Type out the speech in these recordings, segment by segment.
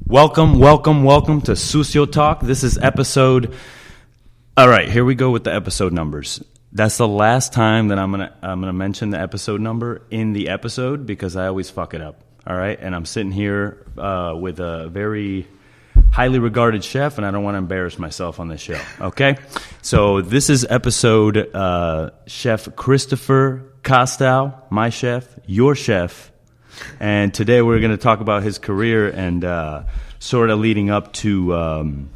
Welcome to Sucio Talk. This is episode... All right, here we go with the episode numbers. That's the last time that I'm gonna mention the episode number in the episode because I always fuck it up. All right, and I'm sitting here with a very highly regarded chef, and I don't want to embarrass myself on this show. Okay, so this is episode Chef Christopher Kostow, my chef, your chef, and today we're going to talk about his career and sort of leading up to,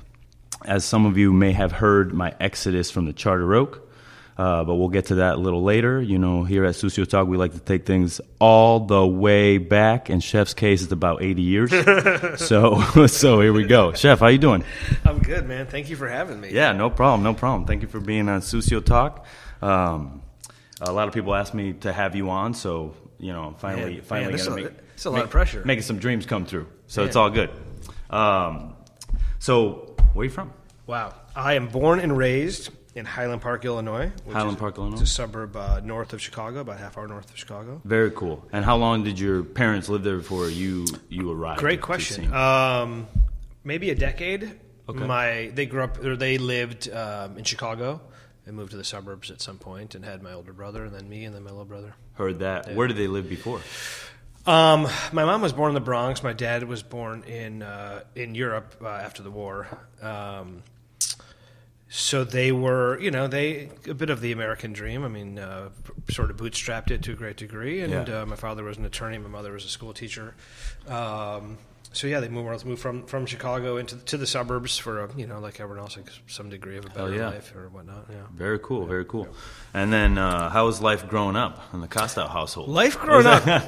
as some of you may have heard, my exodus from the Charter Oak. But we'll get to that a little later. You know, here at Sucio Talk, we like to take things all the way back. In Chef's case, it's about 80 years. So here we go. Chef, how you doing? I'm good, man. Thank you for having me. Yeah, no problem. Thank you for being on Sucio Talk. A lot of people ask me to have you on, so, you know, finally going to make... It's a lot of pressure. Making some dreams come true. So It's all good. So, where are you from? Wow. I am born and raised in Highland Park, Illinois. It's a suburb north of Chicago, about half hour north of Chicago. Very cool. And how long did your parents live there before you arrived? Great question. Maybe a decade. Okay. They lived in Chicago. They moved to the suburbs at some point and had my older brother and then me and then my little brother. Heard that. Yeah. Where did they live before? My mom was born in the Bronx. My dad was born in Europe after the war. So they were, a bit of the American dream. I mean, sort of bootstrapped it to a great degree. And my father was an attorney. My mother was a school teacher. They moved from Chicago to the suburbs for, like everyone else, like some degree of a better life or whatnot. Yeah. Very cool, very cool. Yeah. And then how was life growing up in the Kostow household? Life growing up, man.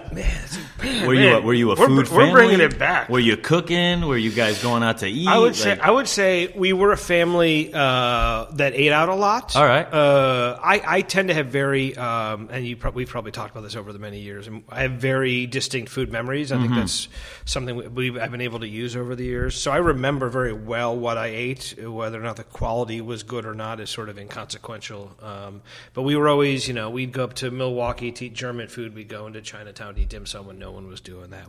Were you a food family? We're bringing it back. Were you cooking? Were you guys going out to eat? I would say we were a family that ate out a lot. All right. I tend to have very, and we've probably talked about this over the many years. I have very distinct food memories. I think that's something I've been able to use over the years. So I remember very well what I ate. Whether or not the quality was good or not is sort of inconsequential. But we were always, we'd go up to Milwaukee to eat German food. We'd go into Chinatown to eat dim sum when no one was doing that.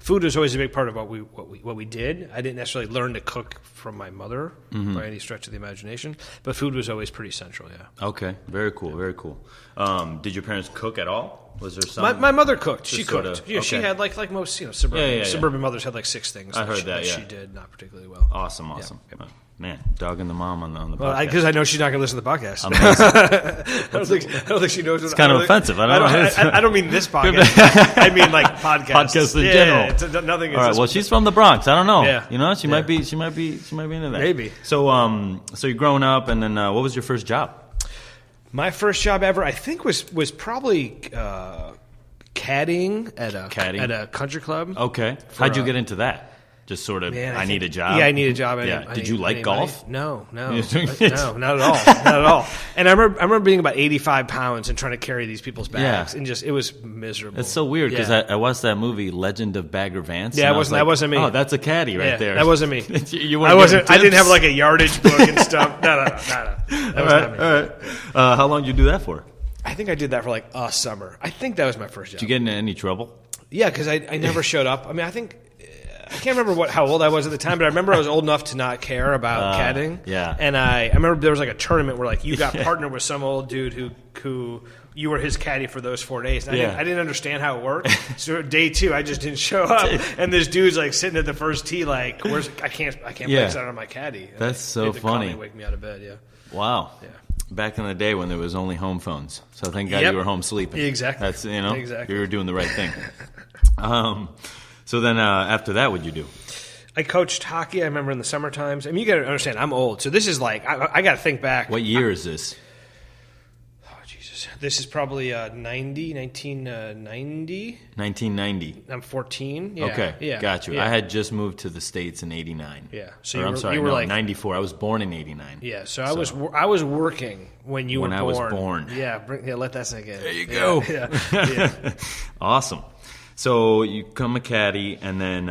Food was always a big part of what we did. I didn't necessarily learn to cook from my mother by any stretch of the imagination, but food was always pretty central. Yeah. Okay. Very cool. Very cool. Did your parents cook at all? Was there some? My mother cooked. She cooked. Okay. She had like most suburban mothers had like 6 things. I heard that. She did not particularly well. Awesome. Yeah. Man, dogging the mom on the podcast. Well, because I know she's not going to listen to the podcast. I don't think she knows. It's kind of offensive. I don't mean this podcast. I mean like podcasts in general. It's nothing. All right. Well, she's from the Bronx. I don't know. Yeah. She might be into that. Maybe. So you're growing up, and then what was your first job? My first job ever, I think, was probably caddying at a country club. Okay. How'd you get into that? Just sort of, I need a job? Yeah, I need a job. Did you like golf? No. No, not at all. And I remember being about 85 pounds and trying to carry these people's bags. And it was miserable. It's so weird because I watched that movie, Legend of Bagger Vance. Yeah, that wasn't me. Oh, that's a caddy right there. That wasn't me. I didn't have like a yardage book and stuff. No. That was not me. All right. How long did you do that for? I think I did that for like a summer. I think that was my first job. Did you get into any trouble? Yeah, because I never showed up. I mean, I can't remember how old I was at the time, but I remember I was old enough to not care about caddying. Yeah. And I remember there was like a tournament where like you got partnered with some old dude who you were his caddy for those 4 days. And I didn't understand how it worked. So day 2, I just didn't show up, and this dude's like sitting at the first tee, like, I can't place that on my caddy. That's so funny. Call me, wake me out of bed. Yeah. Wow. Yeah. Back in the day when there was only home phones, so thank God you were home sleeping. Exactly. That's you were doing the right thing. So then after that, what'd you do? I coached hockey. I remember in the summer times. I mean, you got to understand, I'm old. So this is like, I got to think back. What year is this? Oh, Jesus. This is probably 1990. 1990. I'm 14. Yeah. Okay. Yeah. Got you. Yeah. I had just moved to the States in 89. Yeah. So you were like 94. I was born in 89. Yeah. So I was working when you were born. When I was born. Yeah. Let that sink in. There you go. Yeah. Awesome. So you become a caddy, and then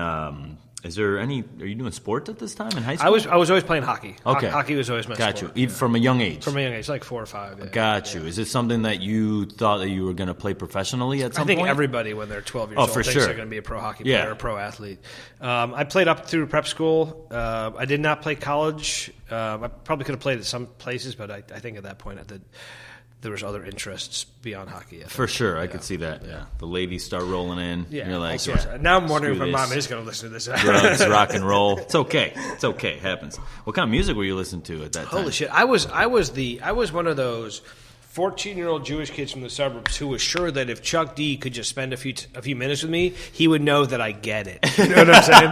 Is there any? Are you doing sports at this time in high school? I was always playing hockey. Okay, hockey was always my sport. Got you. Even from a young age. From a young age, like 4 or 5. Yeah. Got you. Is it something that you thought that you were going to play professionally at some point? I think everybody, when they're 12 years old, for thinks sure. they're going to be a pro hockey player or a pro athlete. I played up through prep school. I did not play college. I probably could have played at some places, but I think at that point there was other interests beyond hockey. For sure, I could see that. Yeah, the ladies start rolling in. Yeah, you're like, now I'm wondering if my mom is going to listen to this. Drugs, rock and roll. It's okay. It happens. What kind of music were you listening to at that time? Holy shit! I was one of those 14-year-old Jewish kids from the suburbs who was sure that if Chuck D could just spend a few minutes with me, he would know that I get it. You know what I'm saying?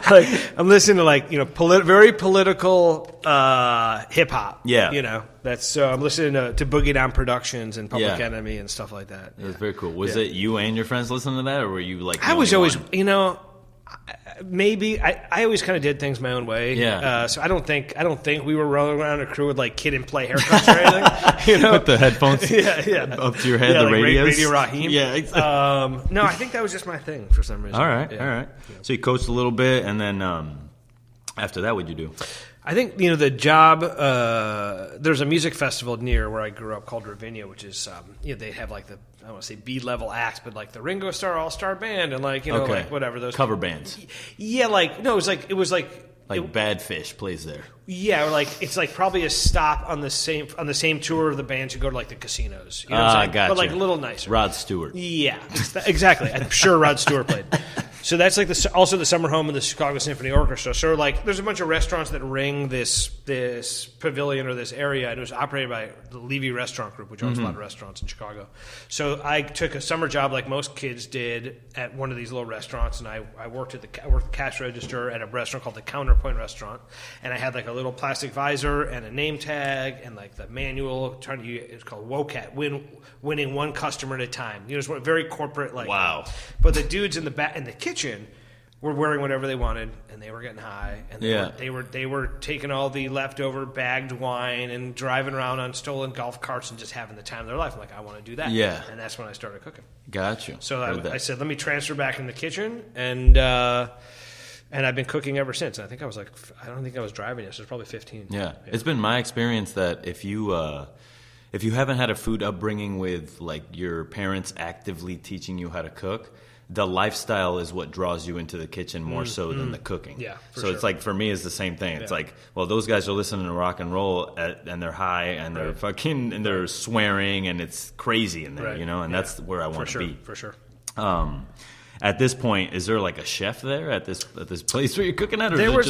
like I'm listening to very political hip hop. Yeah, that's I'm listening to Boogie Down Productions and Public Enemy and stuff like that. That's very cool. Was it you and your friends listening to that, or were you like? I was always, maybe I always kind of did things my own way. Yeah. So I don't think we were rolling around a crew with like Kid and Play haircuts or anything. With the headphones. yeah. Up to your head, the like radios. Radio Raheem. Yeah. Exactly. No, I think that was just my thing for some reason. All right. So you coached a little bit, and then after that, what'd you do? I think the job. There's a music festival near where I grew up called Ravinia, which is they have like I don't want to say B-level acts, but like the Ringo Starr All-Star Band and like like whatever those cover bands. Yeah, it was like Bad Fish plays there. Yeah, or like it's like probably a stop on the same tour of the bands who go to like the casinos. You know what I'm saying? Gotcha. But like a little nicer. Rod Stewart. Yeah, exactly. I'm sure Rod Stewart played. So that's like also the summer home of the Chicago Symphony Orchestra. So like there's a bunch of restaurants that ring this pavilion or this area, and it was operated by the Levy Restaurant Group, which owns a lot of restaurants in Chicago. So I took a summer job like most kids did at one of these little restaurants, and I worked at the cash register at a restaurant called the Counterpoint Restaurant, and I had like a little plastic visor and a name tag and like the manual it's called WOCAT, winning one customer at a time. It was very corporate, like wow. But the dudes in the kitchen were wearing whatever they wanted, and they were getting high, and they were taking all the leftover bagged wine and driving around on stolen golf carts and just having the time of their life. I'm like, I want to do that. Yeah. And that's when I started cooking. Got you. So I said, let me transfer back in the kitchen, and I've been cooking ever since. And I don't think I was driving yet, so it's probably 15. Yeah. It's been my experience that if you haven't had a food upbringing with like your parents actively teaching you how to cook, the lifestyle is what draws you into the kitchen more so than the cooking. Yeah, so it's like for me, it's the same thing. It's like, well, those guys are listening to rock and roll and they're high and they're fucking and they're swearing and it's crazy in there, and that's where I want to be. For sure. At this point, is there like a chef there at this place where you're cooking at, or there was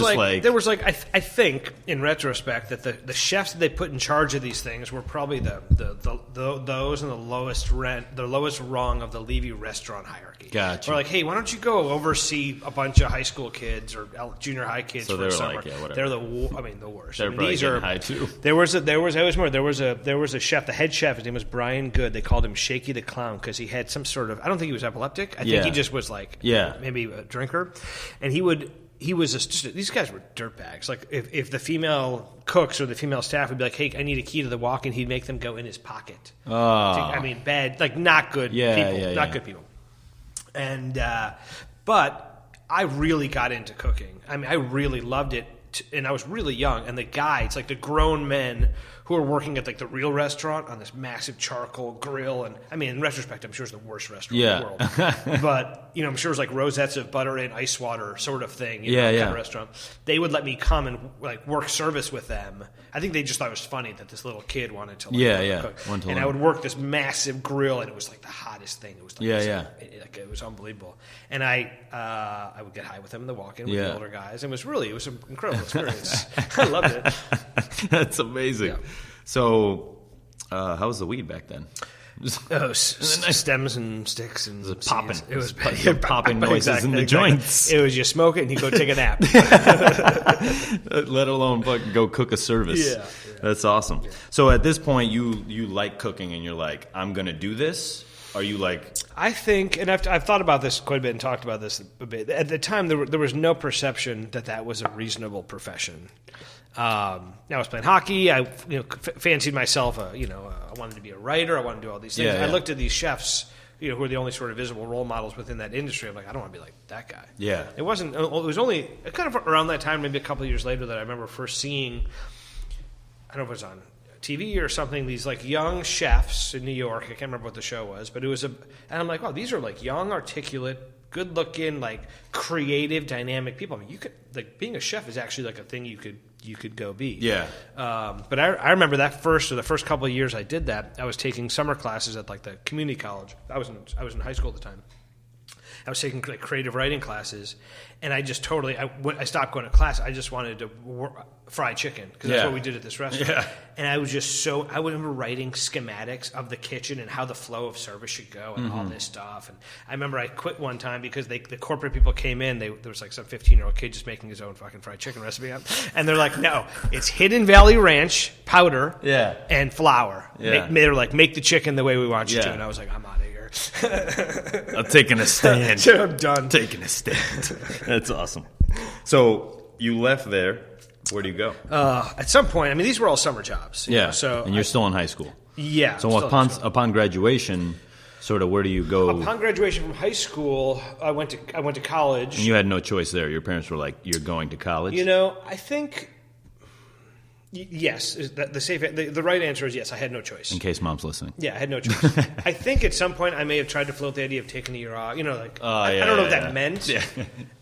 I think in retrospect that the chefs that they put in charge of these things were probably those in the lowest rung of the Levy restaurant hierarchy. Gotcha. We're like, hey, why don't you go oversee a bunch of high school kids or junior high kids for a summer? Like, yeah, whatever. They're the worst. They're probably getting high too. There was a chef. The head chef, his name was Brian Good. They called him Shaky the Clown because he had some sort of, I don't think he was epileptic. I think he just was like maybe a drinker, and these guys were dirtbags. Like if the female cooks or the female staff would be like, hey, I need a key to the walk-in, he'd make them go in his pocket. Bad, like not good people, not good people. And but I really got into cooking. I mean, I really loved it, and I was really young. And the guys, like the grown men who are working at like the real restaurant on this massive charcoal grill, and I mean, in retrospect, I'm sure it's the worst restaurant in the world. But I'm sure it's like rosettes of butter and ice water sort of thing. Kind of restaurant. They would let me come and like work service with them. I think they just thought it was funny that this little kid wanted to cook. And I would work this massive grill, and it was like the hottest thing. It was like it was unbelievable. And I would get high with them in the walk-in with the older guys. It was an incredible experience. I loved it. That's amazing. Yeah. So, how was the weed back then? Stems and sticks and popping. It was popping noises in the joints. It was you smoke it and you go take a nap. Let alone fucking go cook a service. Yeah. That's awesome. Yeah. So at this point, you like cooking and you're like, I'm gonna do this. Are you like? I think, and I've thought about this quite a bit and talked about this a bit. At the time, there was no perception that was a reasonable profession. I was playing hockey. I fancied myself. I wanted to be a writer. I wanted to do all these things. Yeah. I looked at these chefs who were the only sort of visible role models within that industry. I'm like, I don't want to be like that guy. Yeah. It was only kind of around that time, maybe a couple of years later, that I remember first seeing, I don't know if it was on TV or something, these like young chefs in New York. I can't remember what the show was, but it was and I'm like, wow, these are like young, articulate, good looking, like creative, dynamic people. I mean, you could, like, being a chef is actually like a thing you could go be. Yeah. But I remember the first couple of years I did that, I was taking summer classes at like the community college. I was in high school at the time. I was taking like creative writing classes, and I just totally I stopped going to class. I just wanted to fry chicken because that's what we did at this restaurant. Yeah. And I was just I remember writing schematics of the kitchen and how the flow of service should go and all this stuff. And I remember I quit one time because the corporate people came in. There was like some 15-year-old kid just making his own fucking fried chicken recipe up, and they're like, no, it's Hidden Valley Ranch powder and flour. Yeah. They were like, make the chicken the way we want you to. Yeah. And I was like, I'm out of here. I'm taking a stand. I'm done. Taking a stand. That's awesome. So you left there. Where do you go? At some point, I mean, these were all summer jobs. Yeah. So and you're still in high school. Yeah. So upon graduation, sort of where do you go? Upon graduation from high school, I went to college. And you had no choice there. Your parents were like, "You're going to college." I think yes. The right answer is yes. I had no choice. In case mom's listening. Yeah, I had no choice. I think at some point I may have tried to float the idea of taking a year off. I don't know what that meant. Yeah.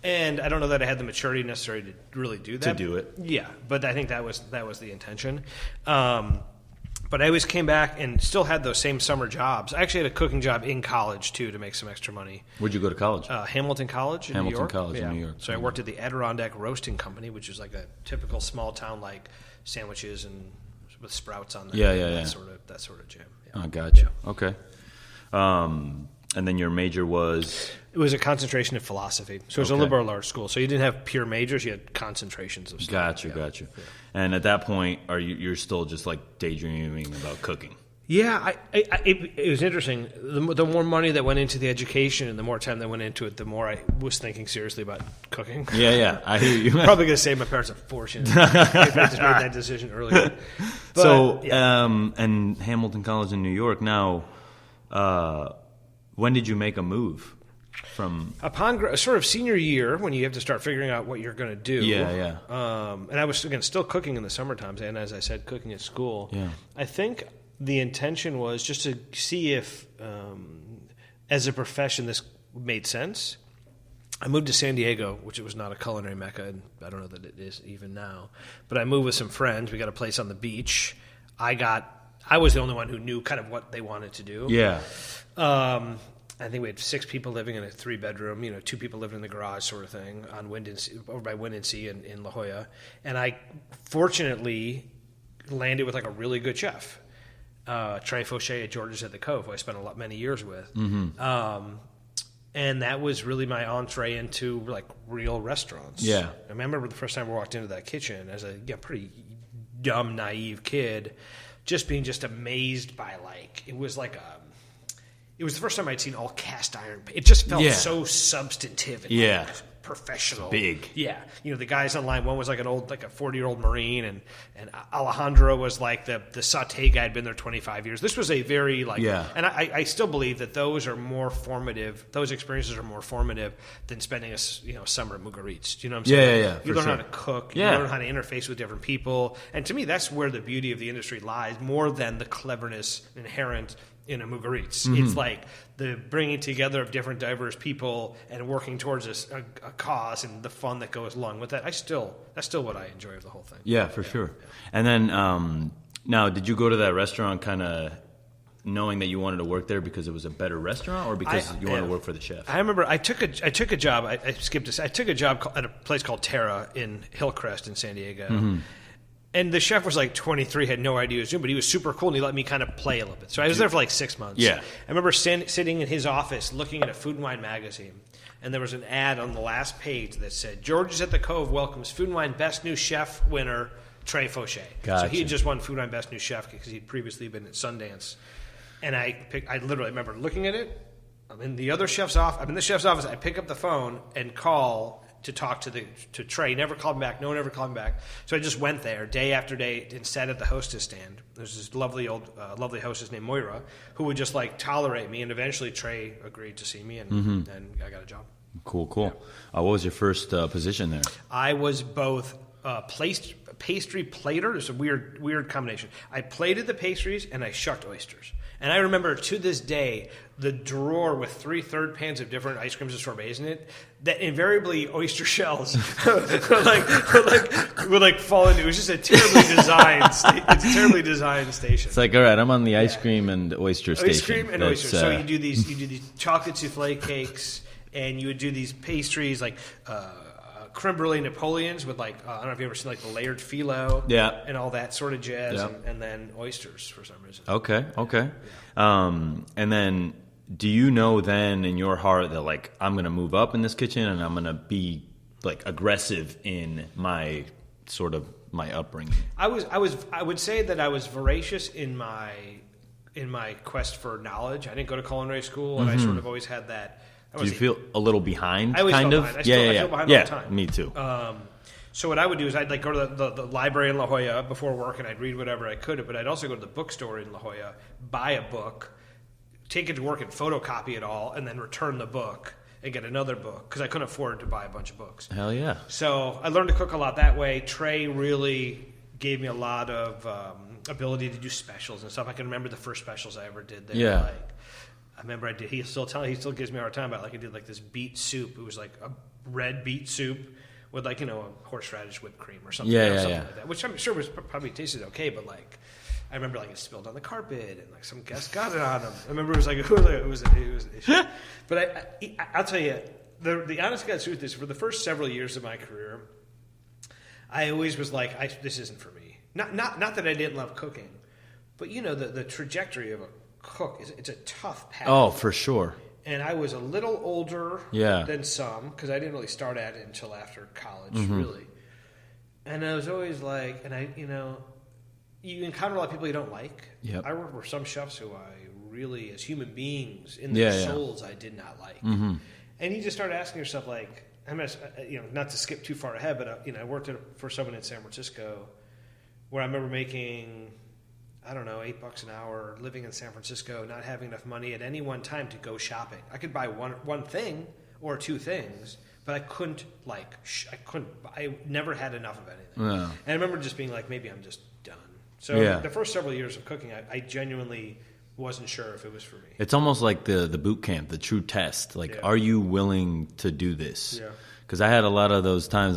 And I don't know that I had the maturity necessary to really do that. To do it. Yeah, but I think that was the intention. But I always came back and still had those same summer jobs. I actually had a cooking job in college, too, to make some extra money. Where'd you go to college? Hamilton College in New York. College in New York. So I worked at the Adirondack Roasting Company, which is like a typical small town, like sandwiches and with sprouts on them. That sort of jam. Yeah. Oh, gotcha. Yeah. Okay. And then your major was? It was a concentration in philosophy. So it was a liberal arts school. So you didn't have pure majors; you had concentrations of stuff. Gotcha. Yeah. And at that point, you're still just like daydreaming about cooking? Yeah, it was interesting. The more money that went into the education and the more time that went into it, the more I was thinking seriously about cooking. Yeah, I hear you. Probably going to save my parents a fortune if I just made that decision earlier. But, and Hamilton College in New York. Now, when did you make a move? Upon sort of senior year, when you have to start figuring out what you're going to do. Yeah. And I was, again, still cooking in the summer times, and as I said, cooking at school. Yeah. I think the intention was just to see if, as a profession, this made sense. I moved to San Diego, which was not a culinary mecca, and I don't know that it is even now. But I moved with some friends. We got a place on the beach. I was the only one who knew kind of what they wanted to do. Yeah. I think we had 6 people living in a 3-bedroom, 2 people living in the garage sort of thing on over by Wind and Sea in La Jolla. And I fortunately landed with like a really good chef, Trey Fauché at George's at the Cove, who I spent many years with. Mm-hmm. And that was really my entree into like real restaurants. Yeah. I remember the first time we walked into that kitchen as a pretty dumb, naive kid, just being amazed by it was like it was the first time I'd seen all cast iron. It just felt so substantive and professional. Big. Yeah. The guys online, one was like a 40-year-old Marine, and Alejandro was like the sauté guy, had been there 25 years. This was a very and I still believe that those are more formative. Those experiences are more formative than spending a summer at Mugaritz. Do you know what I'm saying? Yeah. You learn how to cook. You learn how to interface with different people. And to me, that's where the beauty of the industry lies, more than the cleverness inherent in a Mugaritz. Mm-hmm. It's like the bringing together of different diverse people and working towards a cause and the fun that goes along with that. That's still what I enjoy of the whole thing. Yeah, for sure. And then now, did you go to that restaurant kind of knowing that you wanted to work there because it was a better restaurant, or because you wanted to work for the chef? I remember I took a job. I skipped this. I took a job at a place called Terra in Hillcrest in San Diego. Mm-hmm. And the chef was like 23, had no idea he was doing, but he was super cool, and he let me kind of play a little bit. So I was there for like 6 months. Yeah. I remember sitting in his office looking at a Food and Wine magazine, and there was an ad on the last page that said, George's at the Cove welcomes Food and Wine Best New Chef winner Trey Fauché. Gotcha. So he had just won Food and Wine Best New Chef because he'd previously been at Sundance. And I literally remember looking at it. I'm in the chef's office. I pick up the phone and call to talk to Trey. He never called me back. No one ever called me back. So I just went there day after day and sat at the hostess stand. There's this lovely hostess named Moira who would just like tolerate me, and eventually Trey agreed to see me, and I got a job. Cool. Yeah. What was your first position there? I was both pastry plater. There's a weird combination. I plated the pastries and I shucked oysters. And I remember to this day the drawer with 3 third pans of different ice creams and sorbets in it. That invariably oyster shells would fall into. It was just a terribly designed station. It's like, all right, I'm on the ice cream and oyster station. Ice cream and oysters. So you do these chocolate souffle cakes, and you would do these pastries like creme brulee Napoleons with like I don't know if you ever seen like the layered phyllo, and all that sort of jazz, and then oysters for some reason. Okay. And then, do you know then in your heart that like I'm going to move up in this kitchen and I'm going to be like aggressive in my upbringing? I would say that I was voracious in my quest for knowledge. I didn't go to culinary school, and I sort of always had that. Do you feel a little behind? I always kind felt of. behind. I feel behind all the time. Me too. So what I would do is I'd like go to the library in La Jolla before work, and I'd read whatever I could. But I'd also go to the bookstore in La Jolla, buy a book, take it to work and photocopy it all, and then return the book and get another book because I couldn't afford to buy a bunch of books. Hell yeah! So I learned to cook a lot that way. Trey really gave me a lot of ability to do specials and stuff. I can remember the first specials I ever did there. Yeah. I remember I did. He still gives me a hard time about I did like this beet soup. It was like a red beet soup with like a horseradish whipped cream or something. Something like that, which I'm sure was probably tasted okay, but like I remember like it spilled on the carpet and like some guest got it on him. I remember it was like it was an issue. But I'll tell you the honest God's truth is for the first several years of my career, I always was like this isn't for me. Not that I didn't love cooking, but the trajectory of a cook it's a tough path. Oh, for sure. And I was a little older than some because I didn't really start at it until after college, really. And I was always like, you encounter a lot of people you don't like. Yep. I worked with some chefs who I really, as human beings, in their souls, I did not like. And you just start asking yourself, like, not to skip too far ahead, but I worked for someone in San Francisco where I remember making, I don't know, $8 an hour, living in San Francisco, not having enough money at any one time to go shopping. I could buy one thing or 2 things, but I couldn't I never had enough of anything. No. And I remember just being like, maybe I'm just done. So the first several years of cooking, I genuinely wasn't sure if it was for me. It's almost like the boot camp, the true test. Like, are you willing to do this? Yeah. Because I had a lot of those times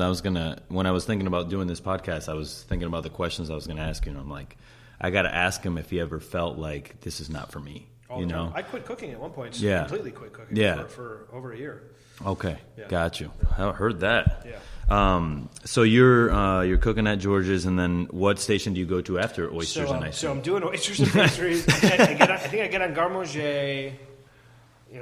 when I was thinking about doing this podcast, I was thinking about the questions I was going to ask you, and I'm like, I got to ask him if he ever felt like this is not for me. All the time. I quit cooking at one point. Completely quit cooking for over a year. Okay, got you. I heard that. Yeah. So you're cooking at George's, and then what station do you go to after oysters and ice cream? So I'm doing oysters and pastries. I think I get on Garde Manger,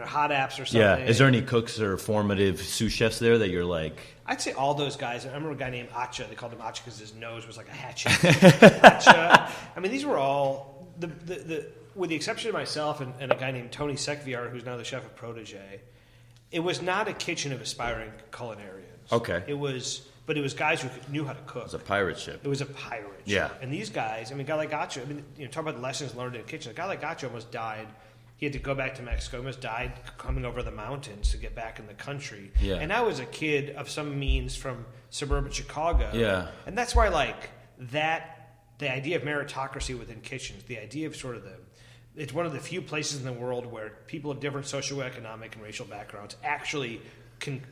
hot apps or something. Yeah. Is there any cooks or formative sous chefs there that you're like? I'd say all those guys. I remember a guy named Acha. They called him Acha because his nose was like a hatchet. Acha. I mean, these were all with the exception of myself and a guy named Tony Sekviar, who's now the chef of Protégé. It was not a kitchen of aspiring culinarians. Okay. It was guys who knew how to cook. It was a pirate ship. It was a pirate ship. Yeah. And these guys, a guy like Acha, talk about the lessons learned in the kitchen. A guy like Acha almost died. He had to go back to Mexico. He almost died coming over the mountains to get back in the country. Yeah. And I was a kid of some means from suburban Chicago. Yeah. And that's why, the idea of meritocracy within kitchens, the idea of it's one of the few places in the world where people of different socioeconomic and racial backgrounds can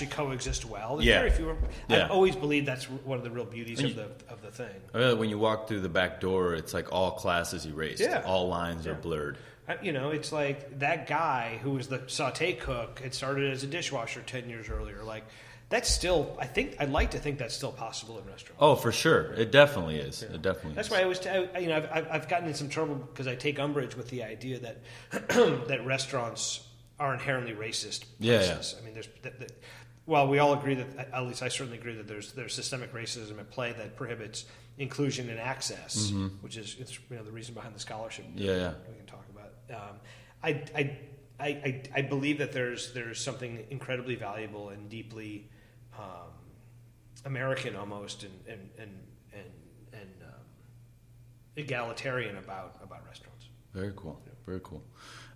coexist well. There's very few. I've always believed that's one of the real beauties of the thing. When you walk through the back door, it's like all classes erased. Yeah. All lines are blurred. It's like that guy who was the sauté cook had started as a dishwasher 10 years earlier. Like, that's still, I'd like to think that's still possible in restaurants. Oh, for sure. It definitely is. Yeah. It definitely that's is. Why I was, I've gotten in some trouble because I take umbrage with the idea that that restaurants are inherently racist places. Yeah. While we all agree that, at least I certainly agree that there's systemic racism at play that prohibits inclusion and access, which is the reason behind the scholarship. We can talk about. I believe that there's something incredibly valuable and deeply American almost and egalitarian about restaurants. Very cool. Yeah. Very cool.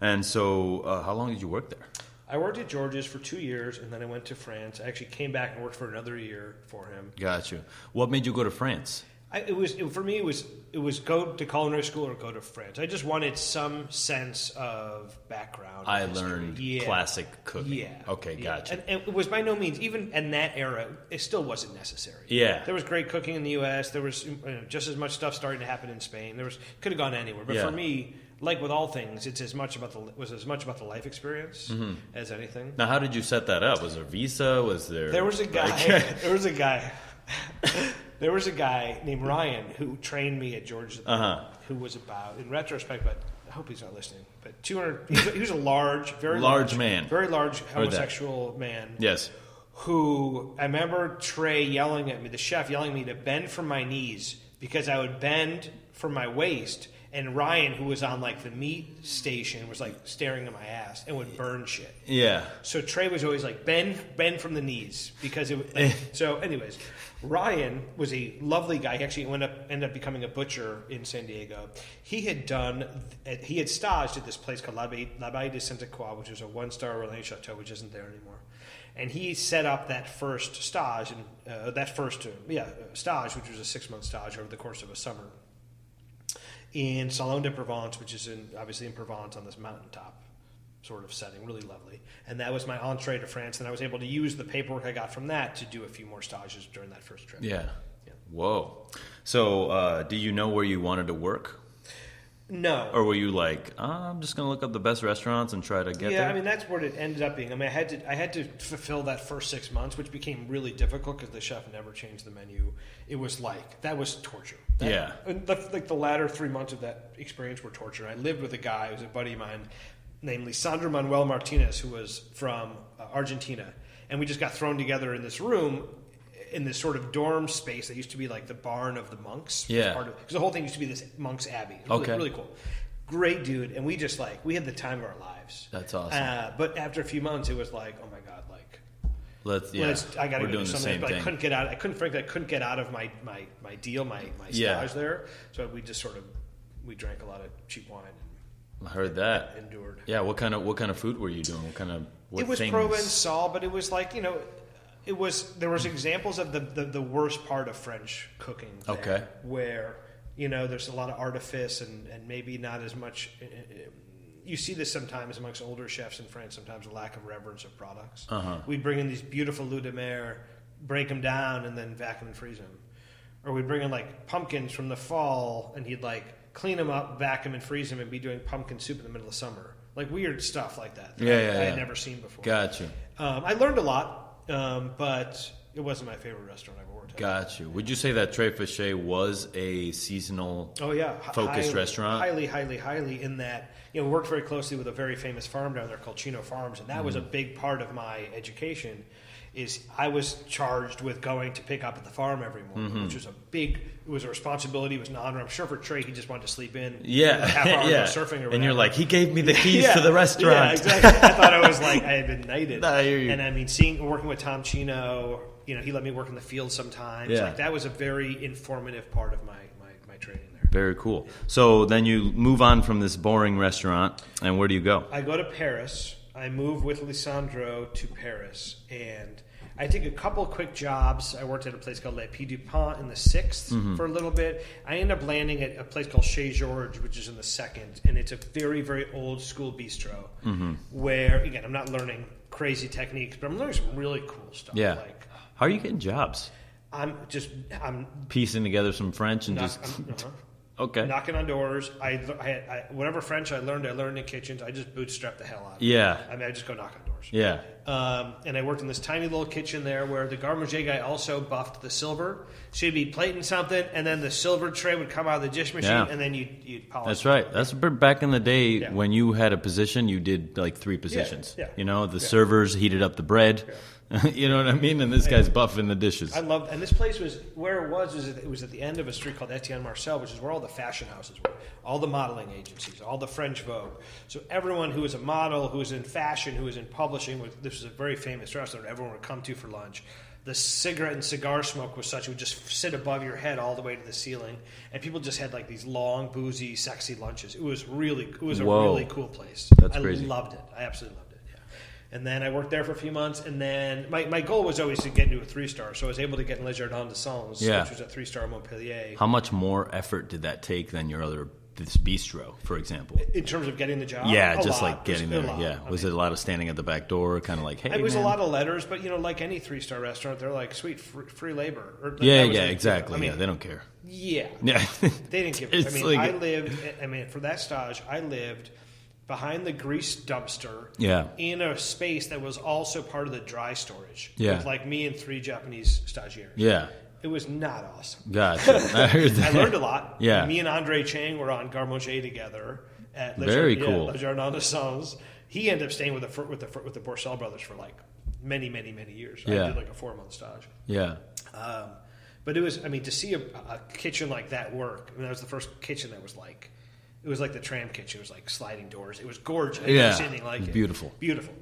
And so, how long did you work there? I worked at George's for 2 years, and then I went to France. I actually came back and worked for another year for him. Got you. What made you go to France? For me, it was go to culinary school or go to France. I just wanted some sense of background. I learned classic cooking. Yeah. Okay, gotcha. And it was by no means, even in that era, it still wasn't necessary. Yeah. There was great cooking in the U.S. There was just as much stuff starting to happen in Spain. Could have gone anywhere. But for me, like with all things, it's as much about the life experience as anything. Now, how did you set that up? Was there visa? Was there? There was a guy. There was a guy named Ryan who trained me at George's, who was about, in retrospect, but I hope he's not listening, but 200, he was a very large homosexual man. Yes. Who, I remember Trey yelling at me, the chef yelling at me to bend from my knees because I would bend from my waist, and Ryan, who was on like the meat station, was like staring at my ass and would burn shit. Yeah. So Trey was always like, bend from the knees because it so anyways, Ryan was a lovely guy. He actually ended up becoming a butcher in San Diego. He had staged at this place called L'Abbaye de Sainte-Croix, which is a 1-star Orleans chateau, which isn't there anymore. And he set up that first stage, stage, which was a 6-month stage over the course of a summer, in Salon de Provence, which is obviously in Provence on this mountaintop sort of setting, really lovely. And that was my entree to France, and I was able to use the paperwork I got from that to do a few more stages during that first trip. Yeah. Whoa. So, do you know where you wanted to work? No. Or were you like, I'm just going to look up the best restaurants and try to get there? Yeah, I mean, that's what it ended up being. I mean, I had to fulfill that first 6 months, which became really difficult because the chef never changed the menu. It was that was torture. Like the latter 3 months of that experience were torture. I lived with a guy who was a buddy of mine named Lisandro Manuel Martinez, who was from Argentina. And we just got thrown together in this room in this sort of dorm space that used to be like the barn of the monks. Yeah. Because the whole thing used to be this monk's abbey. It was really cool. Great dude. And we just we had the time of our lives. That's awesome. But after a few months, it was like, oh my God, I got to do something. But I couldn't get out. I couldn't get out of my deal, my stage there. So we just we drank a lot of cheap wine. I heard that. Endured. Yeah. What kind of food were you doing? What it was things? Provençal, but it was there was examples of the worst part of French cooking. There, okay. Where there's a lot of artifice and maybe not as much. You see this sometimes amongst older chefs in France. Sometimes a lack of reverence of products. We'd bring in these beautiful loup de mer, break them down, and then vacuum and freeze them. Or we'd bring in pumpkins from the fall, and he'd clean them up, vacuum and freeze them, and be doing pumpkin soup in the middle of summer. Weird stuff like that. I had never seen before. Gotcha. I learned a lot, but it wasn't my favorite restaurant I've ever worked at. Gotcha. Would you say that Tres Fâchés was a seasonal focused restaurant? Highly in that, we worked very closely with a very famous farm down there called Chino Farms, and that was a big part of my education. Is I was charged with going to pick up at the farm every morning, which was it was a responsibility, it was an honor. I'm sure for Trey, he just wanted to sleep in. Yeah. Half hour surfing or whatever. And you're like, he gave me the keys to the restaurant. Yeah, exactly. I thought I was I had been knighted. I hear you. And I mean, working with Tom Chino, he let me work in the field sometimes. Yeah. That was a very informative part of my training there. Very cool. So then you move on from this boring restaurant, and where do you go? I go to Paris. I moved with Lisandro to Paris, and I took a couple quick jobs. I worked at a place called Le Pied du Pont in the 6th for a little bit. I ended up landing at a place called Chez Georges, which is in the 2nd, and it's a very, very old school bistro where, again, I'm not learning crazy techniques, but I'm learning some really cool stuff. Yeah. How are you getting jobs? I'm piecing together some French and Okay. Knocking on doors. I whatever French I learned in kitchens. I just bootstrapped the hell out of it. Yeah. I mean, I just go knock on doors. Yeah. And I worked in this tiny little kitchen there where the garde manger guy also buffed the silver. So you'd be plating something, and then the silver tray would come out of the dish machine, and then you'd polish. That's right. That's back in the day when you had a position, you did 3 positions. Yeah. The servers heated up the bread. Yeah. You know what I mean? And this guy's buffing the dishes. I loved, and this place was where it was at the end of a street called Etienne Marcel, which is where all the fashion houses were, all the modeling agencies, all the French Vogue. So everyone who was a model, who was in fashion, who was in publishing, this was a very famous restaurant everyone would come to for lunch. the cigarette and cigar smoke was such it would just sit above your head all the way to the ceiling, and people just had like these long, boozy, sexy lunches. It was a really cool place. That's crazy. I loved it. I absolutely loved it. Yeah. And then I worked there for a few months, and then my goal was always to get into a 3-star, so I was able to get in Le Jardin de Sens, which was a 3-star in Montpellier. How much more effort did that take than your other this bistro, for example? In terms of getting the job? Yeah, just lot. like getting there. Yeah. Was it a lot of standing at the back door, kind of like, hey, it was man. a lot of letters, but, like any 3-star restaurant, they're like, sweet, free labor. Or, Exactly. They don't care. Yeah. Yeah. They didn't give for that stage, I lived behind the grease dumpster in a space that was also part of the dry storage. Yeah. With like me and 3 Japanese stagiaires. Yeah. It was not awesome. Gotcha. I heard that. I learned a lot. Yeah. Me and Andre Chang were on Garde together at Le Jardin de Sens. He ended up staying with the Porcel brothers for like many, many, many years. Yeah. I did like a 4-month stage. Yeah. But it was, to see a kitchen like that work. That was the first kitchen that was like, it was like the tram kitchen. It was like sliding doors. It was gorgeous. I never seen anything like it. Beautiful. Beautiful.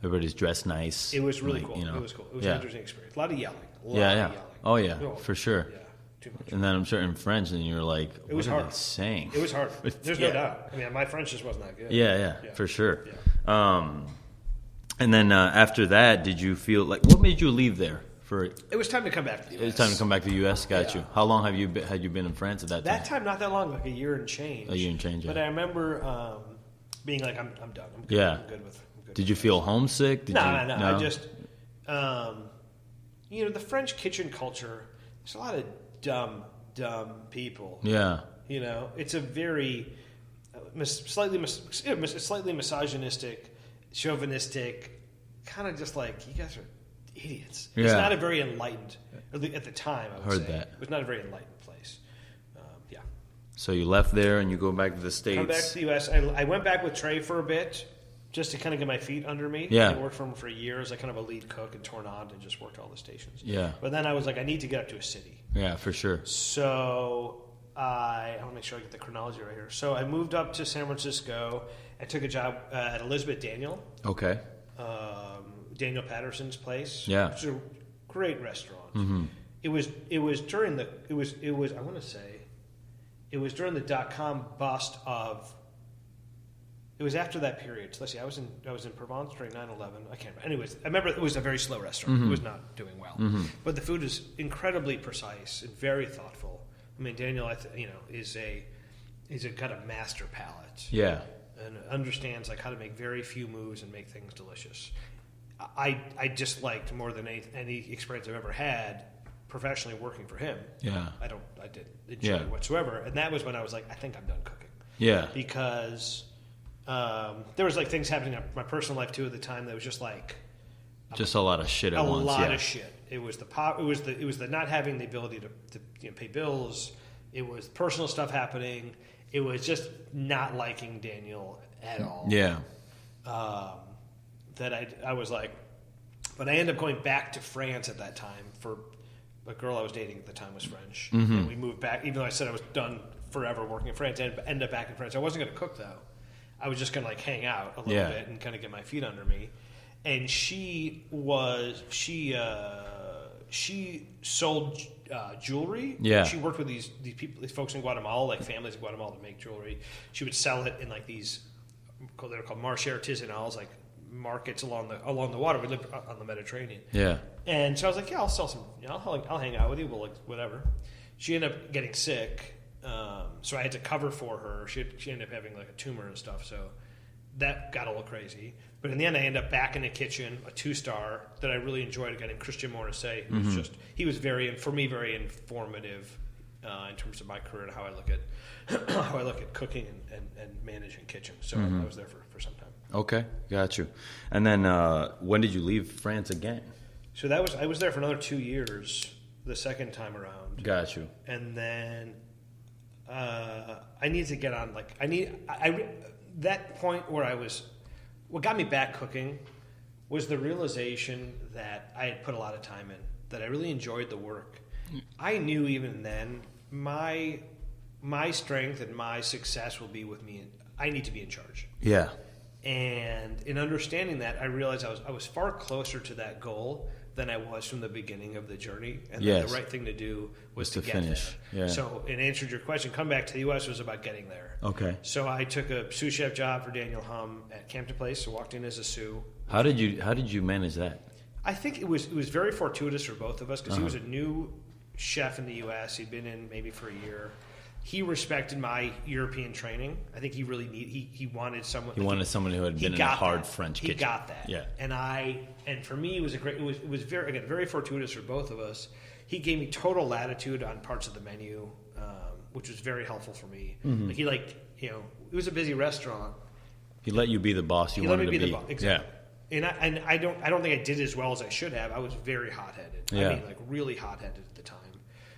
Everybody's dressed nice. It was really cool. It was cool. It was an interesting experience. A lot of yelling. Oh, yeah, for sure. Yeah, too much. And then I'm sure in French, and you're like, what are they saying? It was hard. There's no doubt. My French just wasn't that good. Yeah, for sure. Yeah. And then after that, did you feel like, what made you leave there? It was time to come back to the U.S. It was time to come back to the U.S. Got you. How long had you been in France at that time? That time, not that long, like a year and change. Yeah. But I remember being like, I'm done. I'm good. Yeah. I'm good with. Did you feel homesick? No. I just, the French kitchen culture. There's a lot of dumb people. Yeah. It's a very slightly misogynistic, chauvinistic, kind of just like, you guys are idiots. Yeah. It's not a very enlightened, at the time, I would Heard say. that. It was not a very enlightened place. So you left there and you go back to the States. Come back to the U.S. I went back with Trey for a bit, just to kind of get my feet under me. Yeah. I worked for him for years. I kind of a lead cook in Tournant and just worked all the stations. Yeah. But then I was like, I need to get up to a city. Yeah, for sure. So I want to make sure I get the chronology right here. So I moved up to San Francisco and took a job at Elizabeth Daniel. Okay. Daniel Patterson's place. Yeah. Which is a great restaurant. Mm-hmm. It was during the I want to say it was during the .com bust of. It was after that period. So let's see. I was in Provence during 9/11. I can't remember. Anyways, I remember it was a very slow restaurant. Mm-hmm. It was not doing well, but the food is incredibly precise and very thoughtful. Daniel, is got a master palate. Yeah, and understands like how to make very few moves and make things delicious. I just liked more than any experience I've ever had professionally working for him. Yeah, I didn't enjoy it whatsoever, and that was when I was like, I think I'm done cooking. Yeah, because. There was like things happening in my personal life too at the time that was just like a lot of shit at once. A lot of shit. It was the not having the ability to pay bills. It was personal stuff happening. It was just not liking Daniel at all. Yeah. That I was like, but I ended up going back to France at that time for a girl I was dating at the time was French, and we moved back. Even though I said I was done forever working in France, I ended up back in France. I wasn't going to cook though. I was just going to like hang out a little bit and kind of get my feet under me. And she sold jewelry. Yeah. She worked with these people, these folks in Guatemala, like families in Guatemala that make jewelry. She would sell it in like these, they're called marché artisanales, like markets along the water. We lived on the Mediterranean. Yeah. And so I was like, yeah, I'll sell some. I'll hang out with you. We'll like whatever. She ended up getting sick. So I had to cover for her. She ended up having like a tumor and stuff, so that got a little crazy. But in the end, I ended up back in the kitchen, a 2-star that I really enjoyed. A guy named Christian Morrissey, who was very informative in terms of my career and how I look at cooking and managing kitchens. So I was there for some time. Okay, got you. And then when did you leave France again? So I was there for another 2 years. The second time around. Got you. And then. I need to get on, that point where what got me back cooking was the realization that I had put a lot of time in, that I really enjoyed the work. I knew even then my strength and my success will be with me. I need to be in charge. Yeah. And in understanding that, I realized I was far closer to that goal than I was from the beginning of the journey. And Yes. the right thing to do was to get finish. there. Yeah. So in answer to your question, come back to the U.S. was about getting there. Okay. So I took a sous chef job for Daniel Hum at Campton Place. So walked in as a sous. How did you manage that? I think it was very fortuitous for both of us because he was a new chef in the U.S. He'd been in maybe for a year. He respected my European training. I think he really he wanted someone. He wanted someone who had been in a hard French kitchen. He got that. Yeah. And for me, it was very fortuitous for both of us. He gave me total latitude on parts of the menu, which was very helpful for me. Like it was a busy restaurant. He let you be the boss you wanted to be. The boss. Exactly. Yeah. And I don't think I did as well as I should have. I was very hot-headed. Yeah. I mean, like really hot-headed at the time.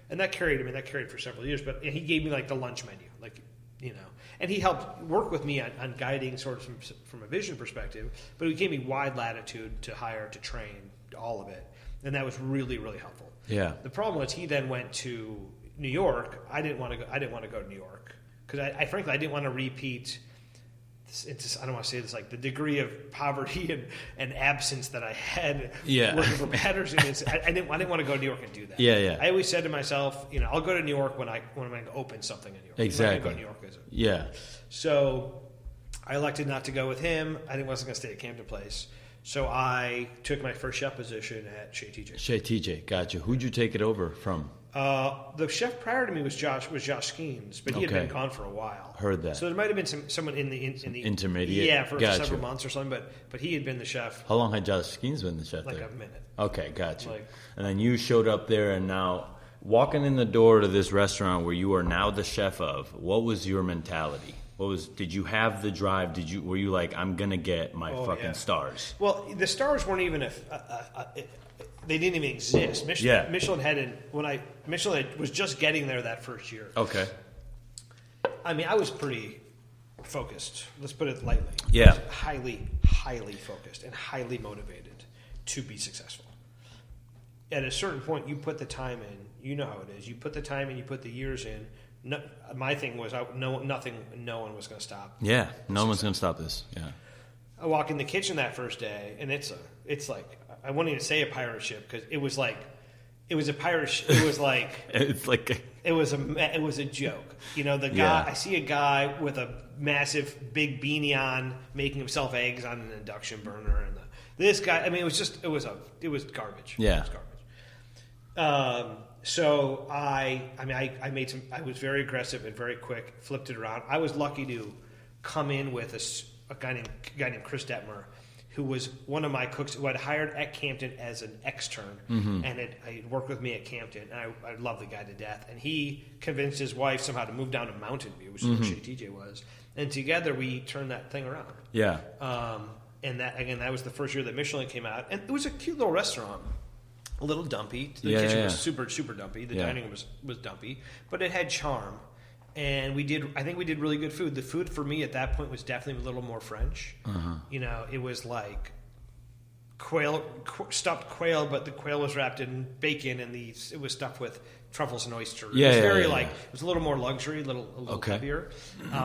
And that carried for several years. But he gave me like the lunch menu, and he helped work with me on guiding sort of from a vision perspective. But he gave me wide latitude to hire, to train, all of it, and that was really, really helpful. Yeah. The problem was he then went to New York. I didn't want to go to New York because I frankly I didn't want to repeat. I don't want to say this, like the degree of poverty and absence that I had working for Patterson. I didn't want to go to New York and do that. Yeah. I always said to myself, I'll go to New York when I'm going to open something in New York. Exactly. New York is Yeah. So I elected not to go with him. I wasn't going to stay at Campton Place. So I took my first chef position at Chez TJ. Chez TJ, gotcha. Who'd you take it over from? The chef prior to me was Josh Skeens, but he had been gone for a while. Heard that. So there might have been someone in the intermediate. Yeah, for several months or something. But he had been the chef. How long had Josh Skeens been the chef like there? A minute. Okay, gotcha. And then you showed up there, and now walking in the door to this restaurant where you are now the chef of, what was your mentality? Did you have the drive? Were you like, I'm gonna get my stars? Well, the stars weren't even they didn't even exist. Michelin Michelin was just getting there that first year. Okay. I mean, I was pretty focused. Let's put it lightly. Yeah. I was highly, highly focused and highly motivated to be successful. At a certain point, you put the time in. You know how it is. You put the time in. You put the years in. No, my thing was no one was going to stop. Yeah, no one's going to stop this. Yeah. I walk in the kitchen that first day, and it's like I won't even say a pirate ship because it was a pirate ship. It was like it was a joke. The guy. I see a guy with a massive big beanie on, making himself eggs on an induction burner, and this guy. I mean, it was garbage. Yeah, it was garbage. So I was very aggressive and very quick, flipped it around. I was lucky to come in with a guy named Chris Detmer, who was one of my cooks who I'd hired at Campton as an extern, and he worked with me at Campton, and I love the guy to death. And he convinced his wife somehow to move down to Mountain View, which is where Chez TJ was, and together we turned that thing around. Yeah. And that was the first year that Michelin came out, and it was a cute little restaurant. A little dumpy. The kitchen was super, super dumpy. The dining room was dumpy, but it had charm. And I think we did really good food. The food for me at that point was definitely a little more French. It was like stuffed quail, but the quail was wrapped in bacon, and it was stuffed with truffles and oysters. It was a little more luxury, a little heavier.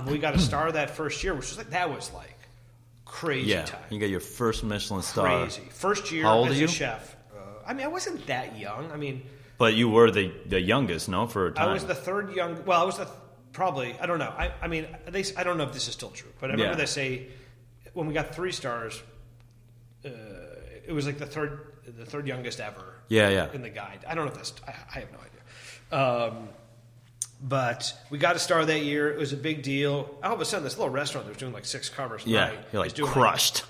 We got a star that first year, which was like crazy time. You got your first Michelin star. Crazy. First year How old as are you? a chef. I wasn't that young. But you were the youngest, no, for a time. I was the third young. Well, I was probably. I don't know. I don't know if this is still true, but I remember they say when we got 3 stars, it was like the third youngest ever. In the guide. I don't know if that's. I have no idea. But we got a star that year. It was a big deal. All of a sudden, this little restaurant that was doing like 6 covers a night. You're like crushed.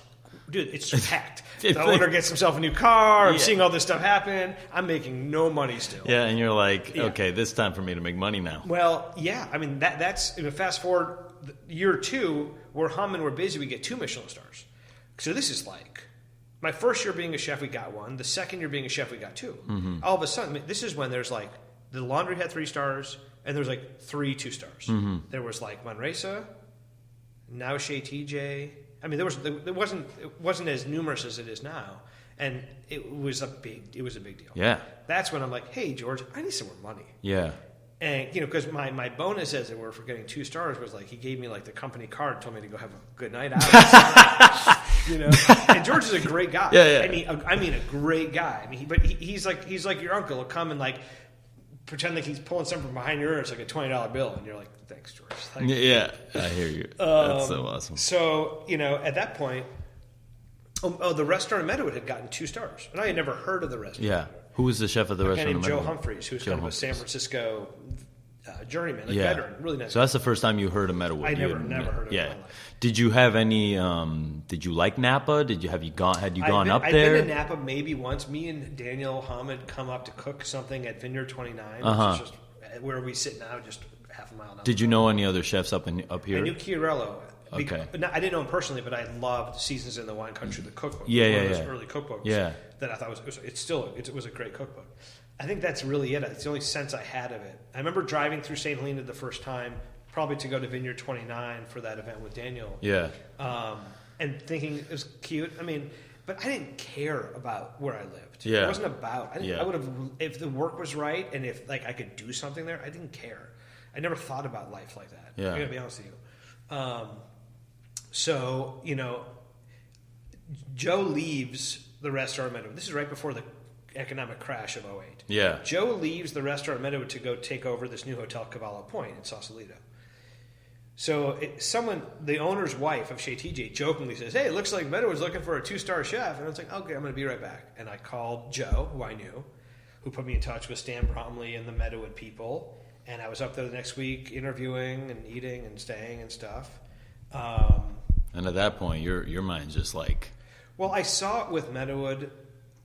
Dude, it's packed. The owner gets himself a new car. I'm seeing all this stuff happen. I'm making no money still. Yeah, and you're like, okay, this is time for me to make money now. Well, yeah. I mean, that's fast forward year 2, we're humming, we're busy. We get 2 Michelin stars. So this is like my first year being a chef, we got 1. The second year being a chef, we got 2. All of a sudden, this is when there's like the laundry had 3 stars, and there's like 3 2 stars. There was like Manresa, now Chez TJ. I mean, it wasn't as numerous as it is now, and it was a big deal. Yeah, that's when I'm like, hey George, I need some more money. Yeah, and because my bonus as it were for getting 2 stars was like he gave me like the company card, told me to go have a good night out. You know, and George is a great guy. Yeah. I mean, a great guy. I mean, he's like your uncle. He'll come and like pretend like he's pulling something from behind your ear. It's like a $20 bill, and you're like, "Thanks, George." Like, yeah, I hear you. That's so awesome. So at that point, the restaurant in Meadowood had gotten 2 stars, and I had never heard of the restaurant. Yeah, who was the chef of the restaurant? A guy named Joe Humphreys, who's kind of a San Francisco journeyman, veteran, really nice. So that's the first time you heard of Meadowood. I never heard of it in my life. Did you have any? Did you like Napa? Had you gone up there? I've been to Napa maybe once. Me and Daniel Hum had come up to cook something at Vineyard 29, which is just where we sit now, just half a mile down. Did you know any other chefs up here? I knew Chiarello. Okay. I didn't know him personally, but I loved Seasons in the Wine Country, the cookbook. Yeah. Those early cookbooks. Yeah. That I thought it was a great cookbook. I think that's really it. It's the only sense I had of it. I remember driving through St. Helena the first time, probably to go to Vineyard 29 for that event with Daniel. Yeah. And thinking it was cute. I mean, but I didn't care about where I lived. Yeah. It wasn't about. I would have, if the work was right and if like I could do something there. I didn't care. I never thought about life like that. Yeah. I gotta be honest with you. So Joe leaves the restaurant Meadowood. This is right before the economic crash of 2008. Yeah. Joe leaves the restaurant Meadowood to go take over this new hotel, Cavallo Point in Sausalito. So the owner's wife of Chez TJ jokingly says, "Hey, it looks like Meadowood's looking for a 2-star chef." And I was like, "Okay, I'm going to be right back." And I called Joe, who I knew, who put me in touch with Stan Bromley and the Meadowood people. And I was up there the next week interviewing and eating and staying and stuff. And at that point, your mind's just like... Well, I saw it with Meadowood.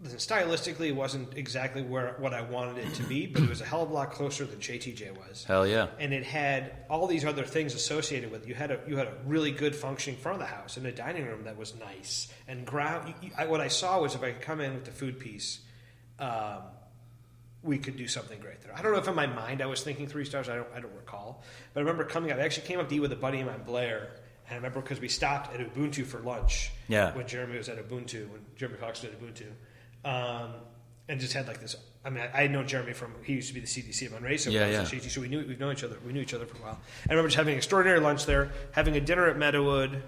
Stylistically, it wasn't exactly what I wanted it to be, but it was a hell of a lot closer than Chez TJ was. Hell yeah! And it had all these other things associated with it. You had a really good functioning front of the house and a dining room that was nice and what I saw was if I could come in with the food piece, we could do something great there. I don't know if in my mind I was thinking 3 stars. I don't recall, but I remember coming up. I actually came up to eat with a buddy of mine, Blair. And I remember because we stopped at Ubuntu for lunch when Jeremy was at Ubuntu, when Jeremy Fox was at Ubuntu, and just had like this. I mean, I know Jeremy he used to be the CDC of Monterey, so we've known each other. We knew each other for a while. I remember just having an extraordinary lunch there, having a dinner at Meadowood,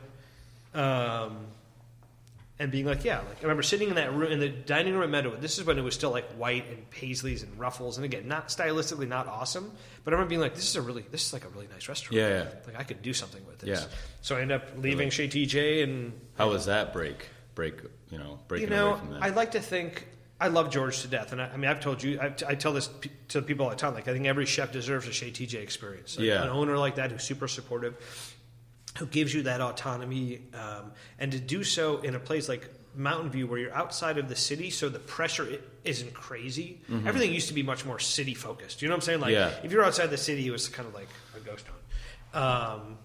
and being like, I remember sitting in that room in the dining room at Meadowood. This is when it was still like white and paisleys and ruffles, and again, not stylistically not awesome, but I remember being like, this is like a really nice restaurant. Yeah. Like I could do something with this. Yeah. So I ended up leaving Chez TJ and. How was that breaking away from that? I'd like to think I love George to death, and I mean I've told you I tell this to people all the time. Like I think every chef deserves a Chez TJ experience. Like, an owner like that who's super supportive, who gives you that autonomy, and to do so in a place like Mountain View where you're outside of the city, so the pressure isn't crazy. Mm-hmm. Everything used to be much more city focused. You know what I'm saying? Like if you're outside the city, it was kind of like a ghost town.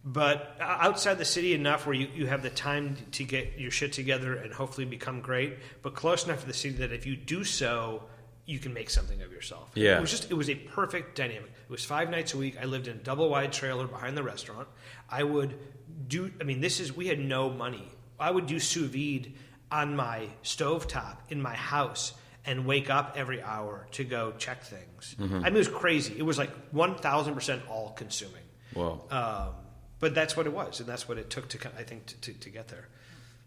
But outside the city enough where you have the time to get your shit together and hopefully become great, but close enough to the city that if you do so, you can make something of yourself. Yeah. It was a perfect dynamic. It was 5 nights a week. I lived in a double wide trailer behind the restaurant. We had no money. I would do sous vide on my stovetop in my house and wake up every hour to go check things. Mm-hmm. I mean, it was crazy. It was like 1,000% all consuming. Wow. But that's what it was, and that's what it took to get there.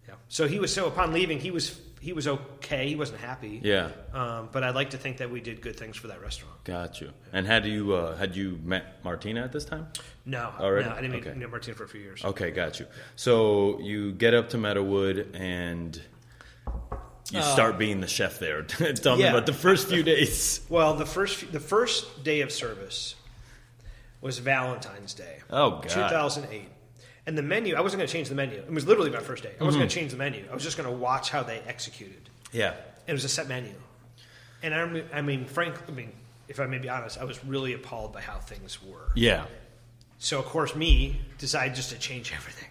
Yeah. So upon leaving, he was okay. He wasn't happy. Yeah. But I'd like to think that we did good things for that restaurant. Got you. And had you met Martina at this time? No. Already? No, I didn't meet Martina for a few years. Okay, got you. Yeah. So you get up to Meadowood and you start being the chef there. Tell me about the first few days. Well, the first day of service was Valentine's Day. Oh, God. 2008. And the menu, I wasn't going to change the menu. It was literally my first day. I wasn't going to change the menu. I was just going to watch how they executed. Yeah. It was a set menu. And if I may be honest, I was really appalled by how things were. Yeah. So, of course, decided just to change everything.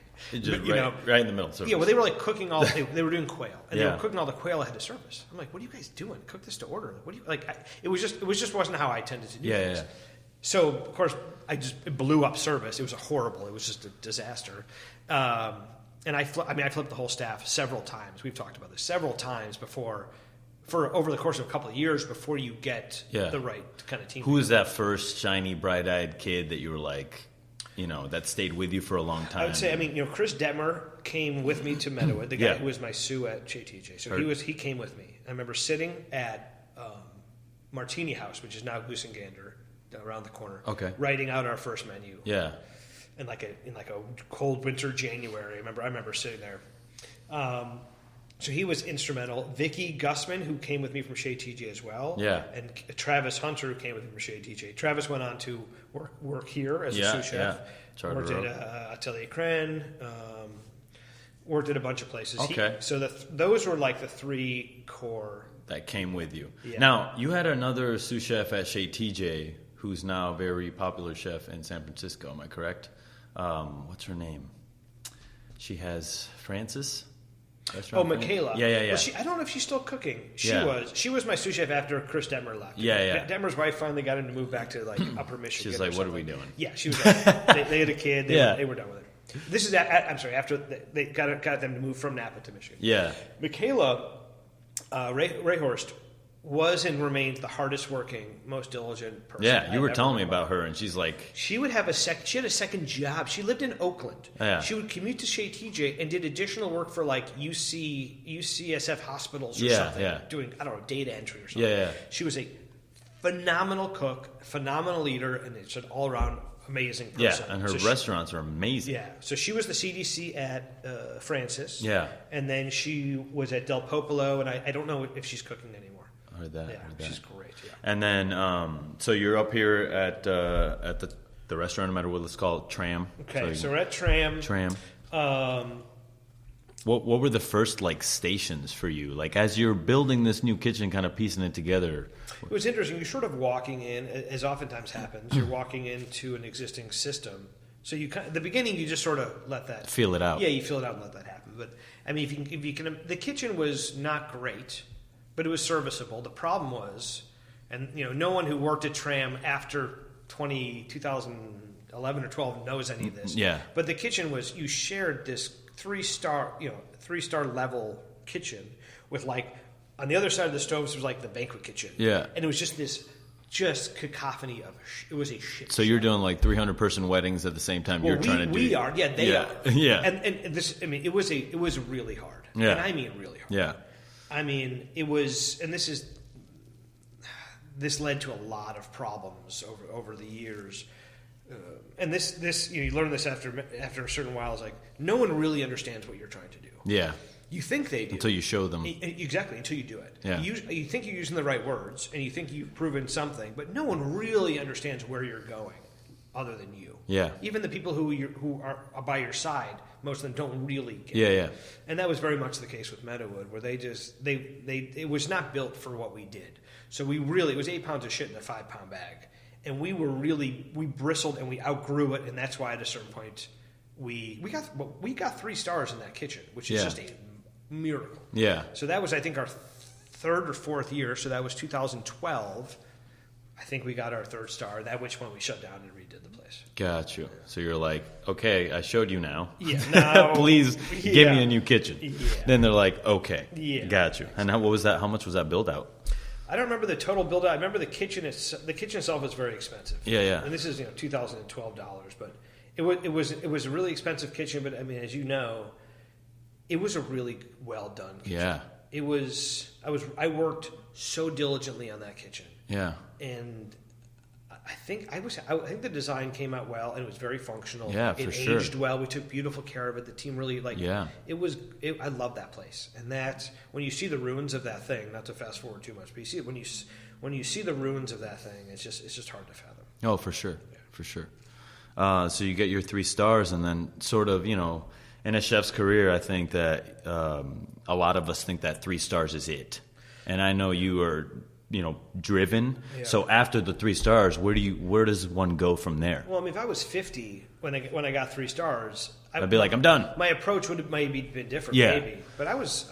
Right in the middle. Service. Yeah, well, they were like cooking they were doing quail. And they were cooking all the quail ahead of service. I'm like, what are you guys doing? Cook this to order. What do you, it just wasn't how I tended to do things. Yeah. So, of course, it blew up service. It was horrible. It was just a disaster. And I flipped the whole staff several times. We've talked about this several times before, over the course of a couple of years before you get the right kind of team. Who was that first shiny, bright-eyed kid that you were like, that stayed with you for a long time? I would say, Chris Detmer came with me to Meadowood, the guy who was my sous at Chez TJ. So he came with me. I remember sitting at Martini House, which is now Goose and Gander, around the corner. Okay. Writing out our first menu. Yeah. In like a cold winter January. I remember sitting there. So he was instrumental. Vicky Gussman, who came with me from Chez TJ as well. Yeah. And Travis Hunter, who came with me from Chez TJ. Travis went on to work here as a sous chef. Yeah. Worked at Atelier Cren. Worked at a bunch of places. Okay. So those were like the three core that came with you. Yeah. Now, you had another sous chef at Chez TJ who's now a very popular chef in San Francisco. Am I correct? What's her name? She has Francis. Michaela. Yeah. Well, I don't know if she's still cooking. She was my sous chef after Chris Detmer left. Yeah. Detmer's wife finally got him to move back to like Upper Michigan. She's like, "What are we doing?" Yeah, she was. They had a kid. They were done with it. This is after they got them to move from Napa to Michigan. Yeah. Michaela Rayhorst was and remains the hardest working, most diligent person. Yeah, you were telling me about her, and she's like... She would have she had a second job. She lived in Oakland. Yeah. She would commute to Chez TJ and did additional work for like UCSF hospitals or something. Doing, data entry or something. Yeah. She was a phenomenal cook, phenomenal eater, and it's an all-around amazing person. Yeah, and her restaurants are amazing. Yeah, so she was the CDC at Francis. Yeah. And then she was at Del Popolo, and I don't know if she's cooking anymore. Heard that. She's great. Yeah. And then, so you're up here at the restaurant, no matter what it's called, Tram. Okay, so we're at Tram. What were the first stations for you? Like as you're building this new kitchen, kind of piecing it together. It was interesting. You're sort of walking in, as oftentimes happens. You're walking into an existing system. So at the beginning, you just sort of let that feel it out. Yeah, you feel it out and let that happen. But I mean, if you can, the kitchen was not great, but it was serviceable. The problem was, and no one who worked at Tram after 2011 or 12 knows any of this. Yeah. But the kitchen was, you shared this three-star level kitchen with on the other side of the stoves was the banquet kitchen. Yeah. And it was just cacophony of it was a shit. So you're doing 300-person weddings at the same time you're trying to do. We are. Yeah, they are. Yeah. And this, I mean, it was really hard. Yeah. And I mean really hard. Yeah. I mean, it was, and this led to a lot of problems over the years. And this you learn this after a certain while. Is no one really understands what you're trying to do. Yeah. You think they do until you show them. Exactly, until you do it. Yeah. You think you're using the right words, and you think you've proven something, but no one really understands where you're going, other than you. Yeah. Even the people who are by your side, most of them don't really get it. Yeah. And that was very much the case with Meadowood, where it was not built for what we did. So it was 8 pounds of shit in a 5-pound bag. And we bristled and we outgrew it, and that's why at a certain point we got 3 stars in that kitchen, which is just a miracle. Yeah. So that was, I think, our third or fourth year. So that was 2012. I think we got our 3rd star. At which point we shut down and redid the place. Got you. So you're like, okay, I showed you now. Yeah. Now, please give me a new kitchen. Yeah. Then they're like, okay, got you. And what was that? How much was that build out? I don't remember the total build out. I remember the kitchen itself was very expensive. Yeah. And this is $2,012, but it was a really expensive kitchen. But I mean, as you know, it was a really well done kitchen. Yeah. It was. I worked so diligently on that kitchen. Yeah. And I think the design came out well, and it was very functional. Yeah, for sure. It aged well. We took beautiful care of it. The team really I love that place. And that when you see the ruins of that thing, not to fast forward too much, but you see it when you see the ruins of that thing, it's just hard to fathom. Oh, for sure. Yeah. For sure. So you get your 3 stars, and then sort of, in a chef's career, I think that a lot of us think that 3 stars is it. And I know you are, driven. Yeah. So after the 3 stars, where does one go from there? Well, I mean, if I was 50 when I got 3 stars, I'd be like, I'm done. My approach would have maybe been different, maybe. But I was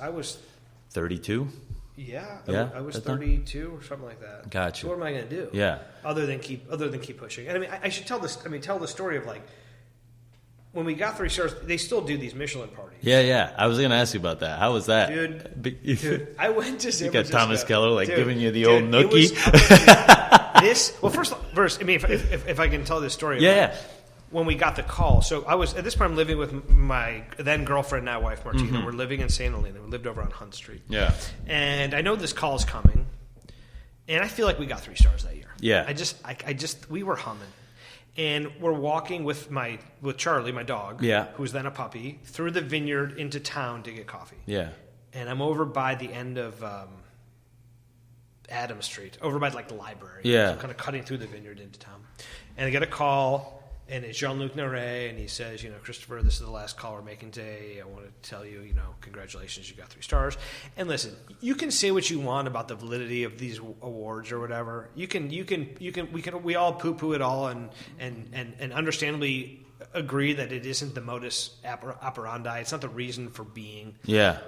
32. Yeah, yeah, I was 32 or something like that. Gotcha. So what am I going to do? Yeah. Other than keep pushing. And I mean, I should tell this. I mean, tell the story of when we got 3 stars, they still do these Michelin parties. Yeah. I was going to ask you about that. How was that? Dude, I went to San Francisco. You got Thomas Keller giving you the old nookie. First, I mean, if I can tell this story. Yeah. when we got the call. So I was, at this point, I'm living with my then girlfriend, now wife, Martina. We're living in St. Helena. We lived over on Hunt Street. Yeah. And I know this call is coming. And I feel like we got 3 stars that year. Yeah. We were humming. And we're walking with Charlie, my dog, who was then a puppy, through the vineyard into town to get coffee. Yeah. And I'm over by the end of Adams Street, over by like the library. Yeah. So I'm kind of cutting through the vineyard into town. And I get a call, and it's Jean-Luc Naret, and he says, Christopher, this is the last call we're making today. I want to tell you, congratulations, you got 3 stars. And listen, you can say what you want about the validity of these awards or whatever. We all poo-poo it all and understandably agree that it isn't the modus operandi. It's not the reason for being. Yeah.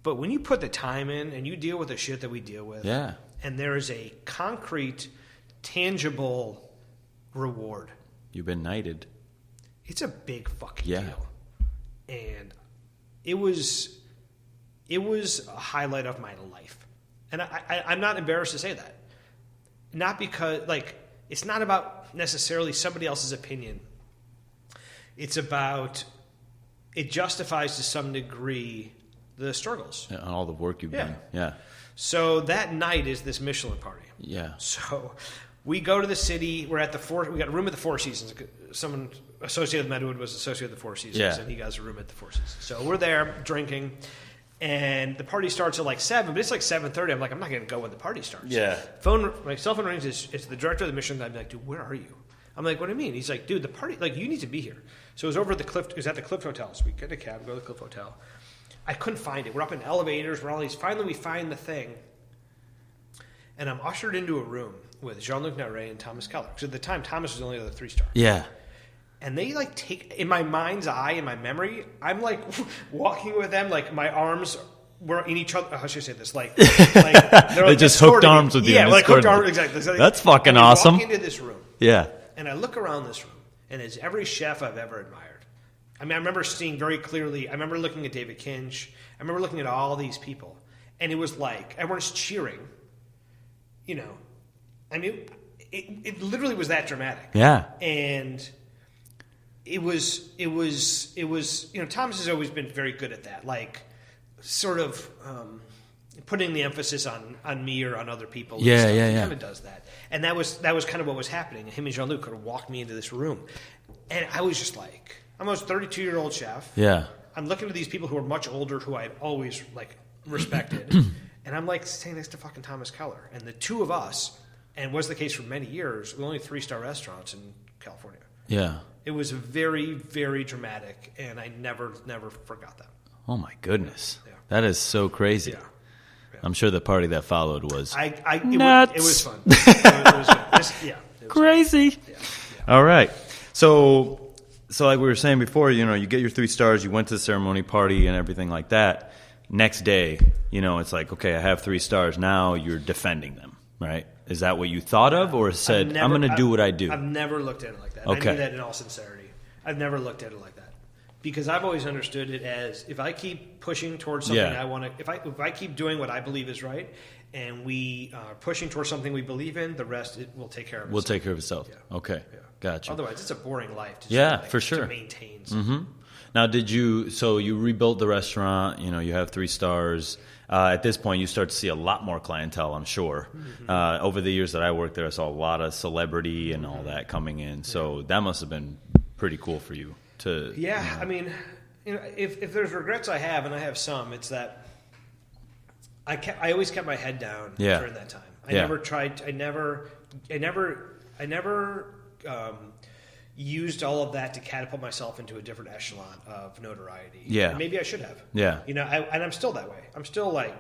But when you put the time in and you deal with the shit that we deal with, and there is a concrete, tangible reward. You've been knighted. It's a big fucking deal. And it was a highlight of my life. And I'm not embarrassed to say that. Not because, it's not about necessarily somebody else's opinion. It's about, it justifies to some degree the struggles. And all the work you've done. Yeah. So that night is this Michelin party. Yeah. So we go to the city. We're at we got a room at the Four Seasons. Someone associated with Medwood was associated with the Four Seasons, and he got a room at the Four Seasons. So we're there drinking, and the party starts at 7, but it's 7:30. I'm like, I'm not going to go when the party starts. Yeah. My cell phone rings. It's the director of the Michelin. I'm like, dude, where are you? I'm like, what do you mean? He's like, dude, the party, you need to be here. So it was over at the Cliff. It was at the Cliff Hotel. So we get a cab, go to the Cliff Hotel. I couldn't find it. We're up in elevators. We're all these. Finally, we find the thing, and I'm ushered into a room with Jean-Luc Naret and Thomas Keller. Because at the time, Thomas was the only other 3-star. Yeah. And they take, in my mind's eye, in my memory, I'm walking with them, my arms were in each other. How should I say this? They just hooked arms with you. Yeah, hooked arms, exactly. That's fucking awesome. I walk into this room. Yeah. And I look around this room, and it's every chef I've ever admired. I mean, I remember seeing very clearly, I remember looking at David Kinch. I remember looking at all these people. And it was everyone's cheering. I mean, it literally was that dramatic. Yeah. And it was Thomas has always been very good at that. Sort of putting the emphasis on me or on other people. Yeah, and stuff. yeah, He yeah. kind of does that. And that was kind of what was happening. And him and Jean-Luc could have walked me into this room. And I was just I'm a 32-year-old chef. Yeah. I'm looking at these people who are much older, who I'd always respected, and I'm standing next to fucking Thomas Keller, and the two of us, and was the case for many years, were only 3-star restaurants in California. Yeah. It was very, very dramatic, and I never forgot that. Oh my goodness. Yeah. That is so crazy. Yeah. I'm sure the party that followed was it was fun. It was good. It was crazy. Good. Yeah. All right. So like we were saying before, you get your 3 stars, you went to the ceremony party and everything like that. Next day, it's okay, I have 3 stars. Now you're defending them, right? Is that what you thought of, or said, I'm going to do what I do? I've never looked at it like that. Okay. I mean that in all sincerity. I've never looked at it like that. Because I've always understood it as, if I keep pushing towards something I want to, if I keep doing what I believe is right, and we are pushing towards something we believe in, the rest will take care of itself. Will take care of itself. Yeah. Okay. Yeah. Gotcha. Otherwise, it's a boring life for sure. To maintain something. Mm-hmm. Now, you rebuilt the restaurant, you have 3 stars. At this point, you start to see a lot more clientele, I'm sure. Mm-hmm. Over the years that I worked there, I saw a lot of celebrity and all that coming in. So that must have been pretty cool for you to... Yeah, I mean, if there's regrets I have, and I have some, it's that I always kept my head down during that time. I never used all of that to catapult myself into a different echelon of notoriety. Yeah. And maybe I should have. Yeah. And I'm still that way. I'm still I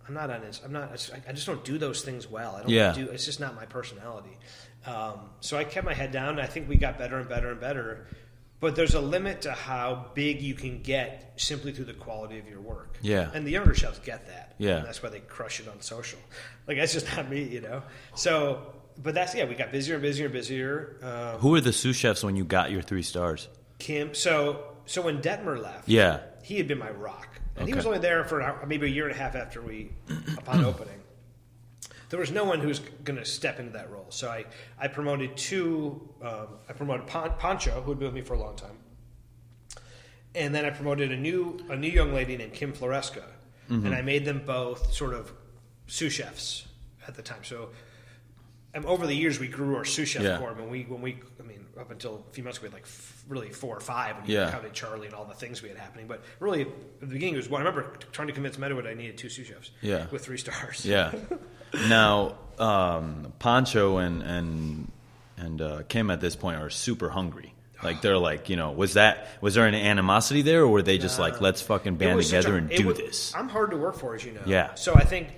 just don't do those things well. It's just not my personality. So I kept my head down, and I think we got better and better and better. But there's a limit to how big you can get simply through the quality of your work. Yeah. And the younger chefs get that. Yeah. And that's why they crush it on social. That's just not me, So... But we got busier and busier and busier. Who were the sous chefs when you got your 3 stars? Kim. So when Detmer left, he had been my rock, and he was only there for maybe a year and a half after upon opening. there was no one who was going to step into that role. So I promoted Pancho, who had been with me for a long time, and then I promoted a new young lady named Kim Floresca, and I made them both sous chefs at the time. So over the years we grew our sous chef corps. When we up until a few months ago, we had like really 4 or 5 when you counted Charlie and all the things we had happening. But really, at the beginning, it was I remember trying to convince Meadowood I needed 2 sous chefs with 3 stars. Yeah. Now, Pancho and Kim at this point are super hungry. Like they're like, was there an animosity there, or were they just like, let's fucking band together and do this? I'm hard to work for, as you know. Yeah. So I think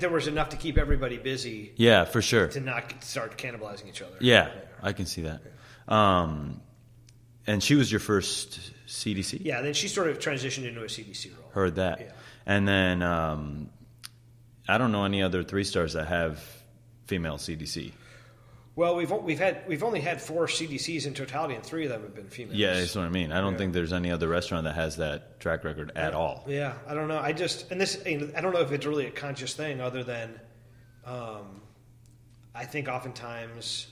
there was enough to keep everybody busy. Yeah, for sure. To not start cannibalizing each other. Yeah, I can see that. And she was your first CDC? Yeah, then she sort of transitioned into a CDC role. Heard that. Yeah. And then I don't know any other 3-stars that have female CDC. Well, we've only had 4 CDCs in totality, and 3 of them have been females. Yeah, that's what I mean. I don't think there's any other restaurant that has that track record at all. Yeah, I don't know. I don't know if it's really a conscious thing, other than I think oftentimes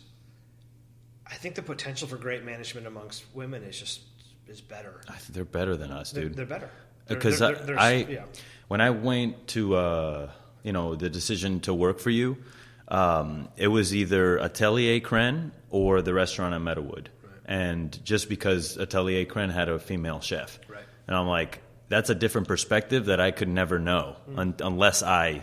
the potential for great management amongst women is better. I think they're better than us, dude. They're better. Because when I went to the decision to work for you. It was either Atelier Cren or the restaurant at Meadowood. Right. And just because Atelier Cren had a female chef. Right. And I'm like, that's a different perspective that I could never know unless I,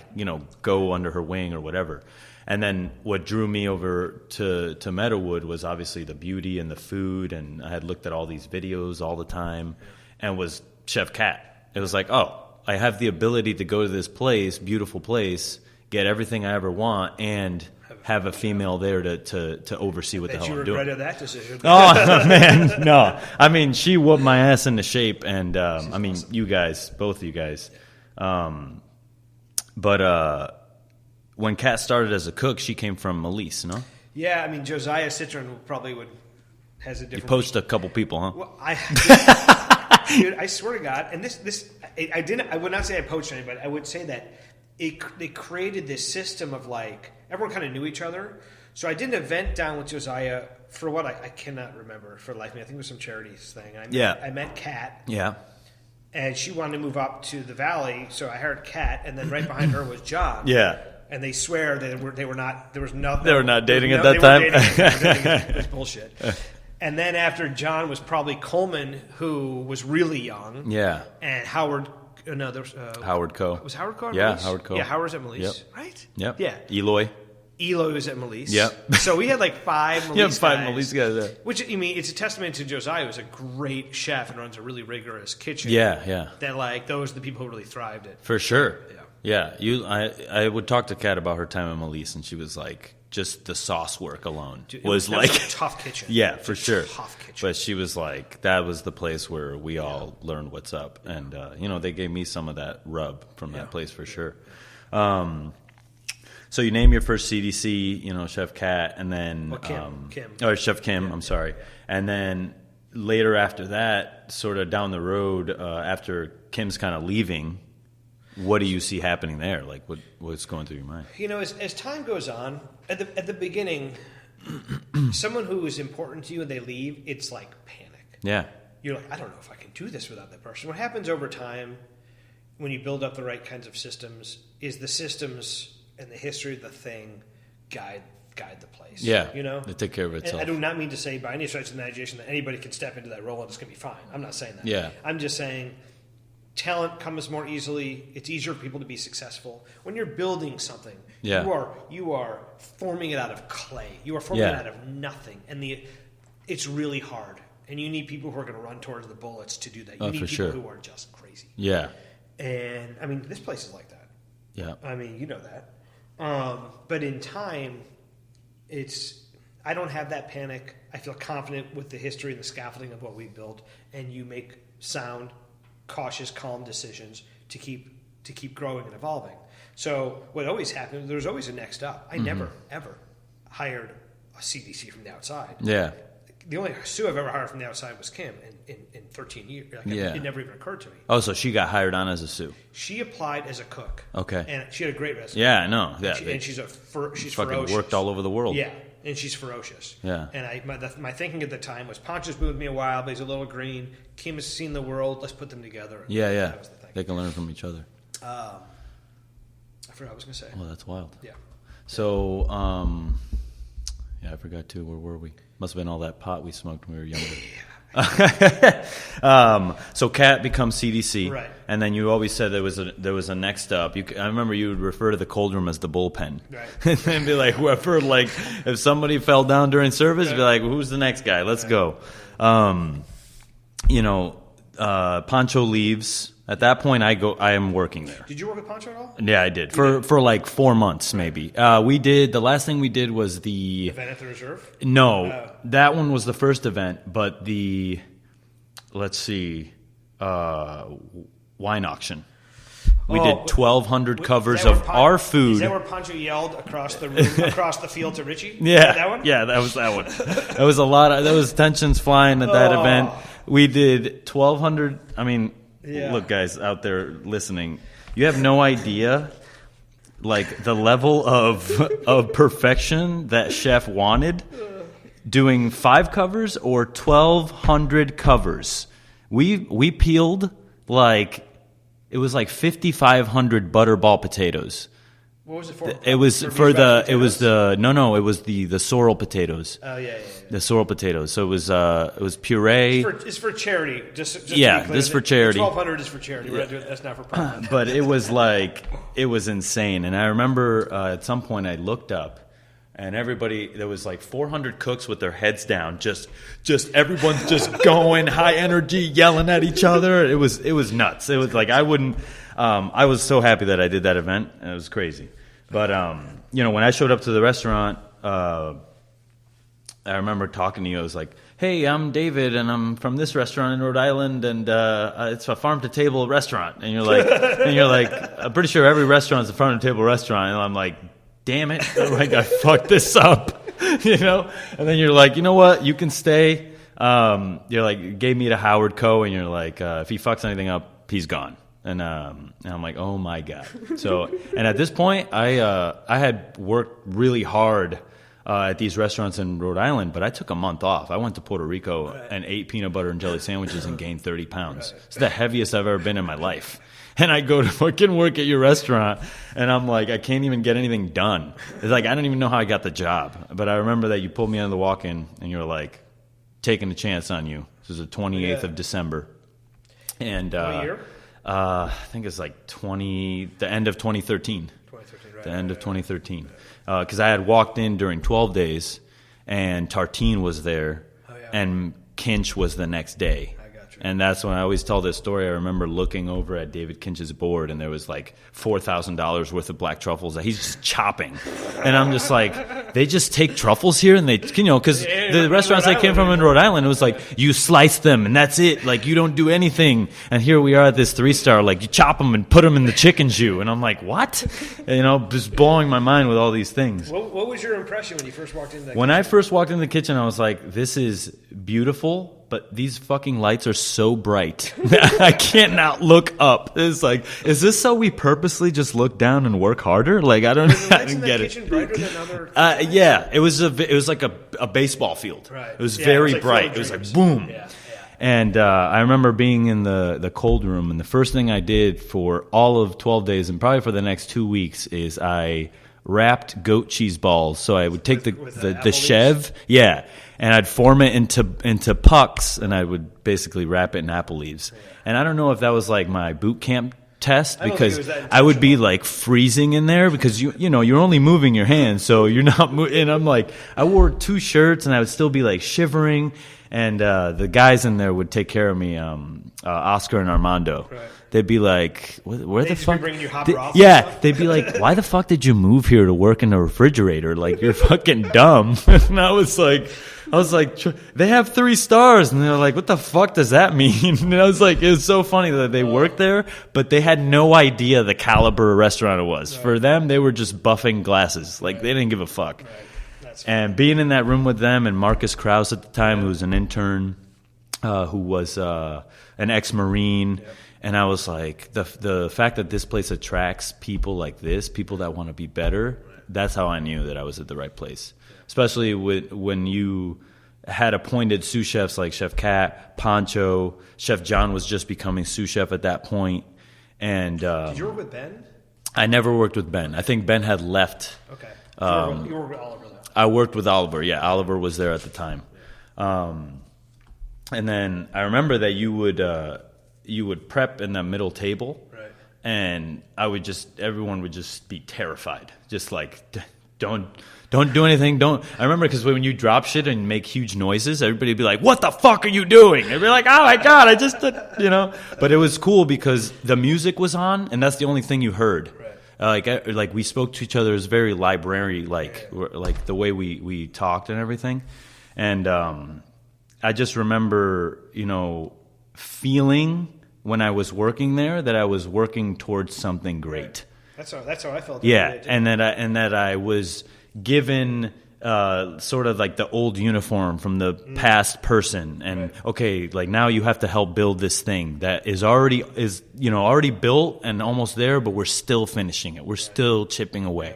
go under her wing or whatever. And then what drew me over to Meadowood was obviously the beauty and the food. And I had looked at all these videos all the time and was Chef Kat. It was like, oh, I have the ability to go to this place, beautiful place, get everything I ever want, and have a female there to oversee what the hell I'm doing. You regretted that decision. Oh, man, no. I mean, she whooped my ass into shape, and awesome. You guys, both of you guys. But when Kat started as a cook, she came from Melise, no? Yeah, Josiah Citron has a different... You poached a couple people, huh? Well, dude, I swear to God, and I would not say I poached anybody. I would say that they created this system of everyone kind of knew each other. So I did an event down with Josiah for what I cannot remember for the life of me. I think it was some charities thing. I met Kat. Yeah. And she wanted to move up to the valley, so I hired Kat, and then right behind her was John. Yeah. And they swear they were not. There was nothing. They were not dating at that time. It was bullshit. And then after John was probably Coleman, who was really young. Yeah. And Howard. No, there was Howard Coe. Was Howard Coe? Yeah, Howard Coe. Yeah, Howard was at Melise, right? Yep. Yeah. Eloy was at Melise. Yep. So we had 5 Melise guys. 5 Melise guys there. Which, it's a testament to Josiah, who's a great chef and runs a really rigorous kitchen. Yeah. That, those are the people who really thrived at. For sure. Yeah. I would talk to Kat about her time at Melise, and she was like, just the sauce work alone was a tough kitchen. Yeah, for sure. Tough kitchen. But she was like, that was the place where we all learned what's up. And, they gave me some of that rub from that place for sure. So you name your first CDC, Chef Kat, and then... Kim. Or Chef Kim, I'm sorry. And then later after that, sort of down the road, after Kim's kind of leaving... What do you see happening there? What's going through your mind? As time goes on, at the beginning, someone who is important to you and they leave, it's like panic. Yeah. You're like, I don't know if I can do this without that person. What happens over time when you build up the right kinds of systems is the systems and the history of the thing guide the place. Yeah. They take care of itself. And I do not mean to say by any stretch of the imagination that anybody can step into that role and it's going to be fine. I'm not saying that. Yeah. I'm just saying... Talent comes more easily. It's easier for people to be successful. When you're building something, you are forming it out of clay. You are forming it out of nothing, and it's really hard. And you need people who are going to run towards the bullets to do that. You need people who are just crazy. Yeah. And this place is like that. Yeah. You know that. But in time, I don't have that panic. I feel confident with the history and the scaffolding of what we've built, and you make sound, cautious, calm decisions to keep growing and evolving. So what always happened, there was always a next up. I never, ever hired a CDC from the outside. Yeah. the only sous I've ever hired from the outside was Kim in 13 years. Like, Yeah. It never even occurred to me. Oh, so she got hired on as a sous. She applied as a cook. Okay. And she had a great resume. Yeah, I know. Yeah, And she's fucking ferocious. worked all over the world. Yeah, and she's ferocious. Yeah. And my thinking at the time was, Poncho's been with me a while, but he's a little green. Kim has seen the world. Let's put them together. And Yeah. that was the thing. They can learn from each other. I forgot what I was going to say. Well, that's wild. Yeah. So, yeah, I forgot too. Where were we? Must have been all that pot we smoked when we were younger. So Kat becomes CDC, Right. And then you always said there was a next up. I remember you would refer to the cold room as the bullpen, Right. and be like, whoever, like, if somebody fell down during service, be like, who's the next guy? Let's go. Poncho leaves. At that point, I am working there. Did you work with Poncho at all? Yeah, I did for like 4 months maybe. The last thing we did was the Event at the Reserve? No, that one was the first event, but wine auction. We did 1,200 covers of our food. Is that where Poncho yelled across the room, across the field to Richie? Yeah, that one? Yeah, that was that one. That was a lot of. There was tensions flying at that event. We did 1,200. I mean, look, guys out there listening, you have no idea, like, the level of perfection that chef wanted. Doing 5 covers or 1,200 covers. We peeled like. It was like 5,500 butterball potatoes. What was it for? It was the sorrel potatoes. Oh yeah. The sorrel potatoes. So it was puree. It's for charity. Just yeah, to be clear, this is for charity. 1,200 is for charity. We're not doing, that's not for profit. But it was insane. And I remember at some point I looked up. And there was like 400 cooks with their heads down, just everyone's just going high energy, yelling at each other. It was nuts. It was like I was so happy that I did that event. It was crazy. But when I showed up to the restaurant, I remember talking to you. I was like, "Hey, I'm David, and I'm from this restaurant in Rhode Island, and it's a farm to table restaurant." And you're like, "I'm pretty sure every restaurant is a farm to table restaurant." And I'm like, damn it, like I fucked this up, And then you're like, you know what, you can stay. You're like, you gave me to Howard Coe, and you're like, if he fucks anything up, he's gone. And I'm like, oh my God. So, and at this point, I had worked really hard at these restaurants in Rhode Island, but I took a month off. I went to Puerto Rico and ate peanut butter and jelly sandwiches and gained 30 pounds. It's the heaviest I've ever been in my life. And I go to fucking work at your restaurant, and I'm like, I can't even get anything done. It's like, I don't even know how I got the job. But I remember that you pulled me on the walk-in, and you were like, taking a chance on you. This was the 28th of December. And what year? I think it's like the end of 2013. 2013, right. The end of 2013. Because I had walked in during 12 days, and Tartine was there, and Kinch was the next day. And that's when I always tell this story. I remember looking over at David Kinch's board, and there was like $4,000 worth of black truffles that he's just chopping. And I'm just like, they just take truffles here, and they, because the restaurants I came from in Rhode Island, it was like, you slice them, and that's it. Like, you don't do anything. And here we are at this 3-star, like, you chop them and put them in the chicken jus. And I'm like, what? Just blowing my mind with all these things. What was your impression when you first walked into that When kitchen? I first walked in the kitchen, I was like, this is beautiful, but these fucking lights are so bright. I can't not look up. It's like, is this so we purposely just look down and work harder? Like, I don't get it. Brighter than other yeah, it was like a baseball field. Right. It was very bright. It was like boom. Yeah. And I remember being in the cold room, and the first thing I did for all of 12 days, and probably for the next 2 weeks, is I wrapped goat cheese balls. So I would take the chev, and I'd form it into pucks, and I would basically wrap it in apple leaves. Yeah. And I don't know if that was like my boot camp test, because I would be like freezing in there, because you're only moving your hands, so you're not and I'm like, I wore 2 shirts, and I would still be like shivering, and the guys in there would take care of me, Oscar and Armando. Right. They'd be like, where the fuck? Bringing you hot broth? Yeah, they'd be like, why the fuck did you move here to work in a refrigerator? Like, you're fucking dumb. And I was like, they have 3 stars. And they're like, what the fuck does that mean? And I was like, it was so funny that they worked there, but they had no idea the caliber of restaurant it was. Right. For them, they were just buffing glasses. Like, they didn't give a fuck. Right. And being in that room with them and Marcus Krause at the time, who was an intern, who was an ex-Marine, and I was like, the fact that this place attracts people like this, people that want to be better, that's how I knew that I was at the right place. Especially when you had appointed sous chefs like Chef Kat, Pancho, Chef John was just becoming sous chef at that point. And did you work with Ben? I never worked with Ben. I think Ben had left. Okay. You worked with Oliver, though. I worked with Oliver. Yeah, Oliver was there at the time. And then I remember that you would prep in the middle table, right? And everyone would just be terrified, just like don't do anything. Don't. I remember because when you drop shit and make huge noises, everybody would be like, "What the fuck are you doing?" And be like, "Oh my god, I just did," you know. But it was cool because the music was on, and that's the only thing you heard. Right. Like we spoke to each other as very library like the way we talked and everything, and I just remember feeling when I was working there that I was working towards something great. Right. That's how I felt. Yeah, and that I was given sort of like the old uniform from the past person, and okay, like now you have to help build this thing that is already built and almost there, but we're still finishing it. We're still chipping away.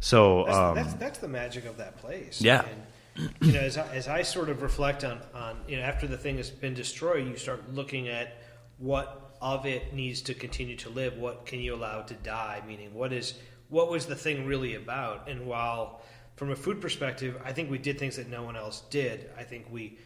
So that's the magic of that place. Yeah. And, as I sort of reflect on after the thing has been destroyed, you start looking at what of it needs to continue to live. What can you allow to die? Meaning, what was the thing really about? And while from a food perspective, I think we did things that no one else did. I think we,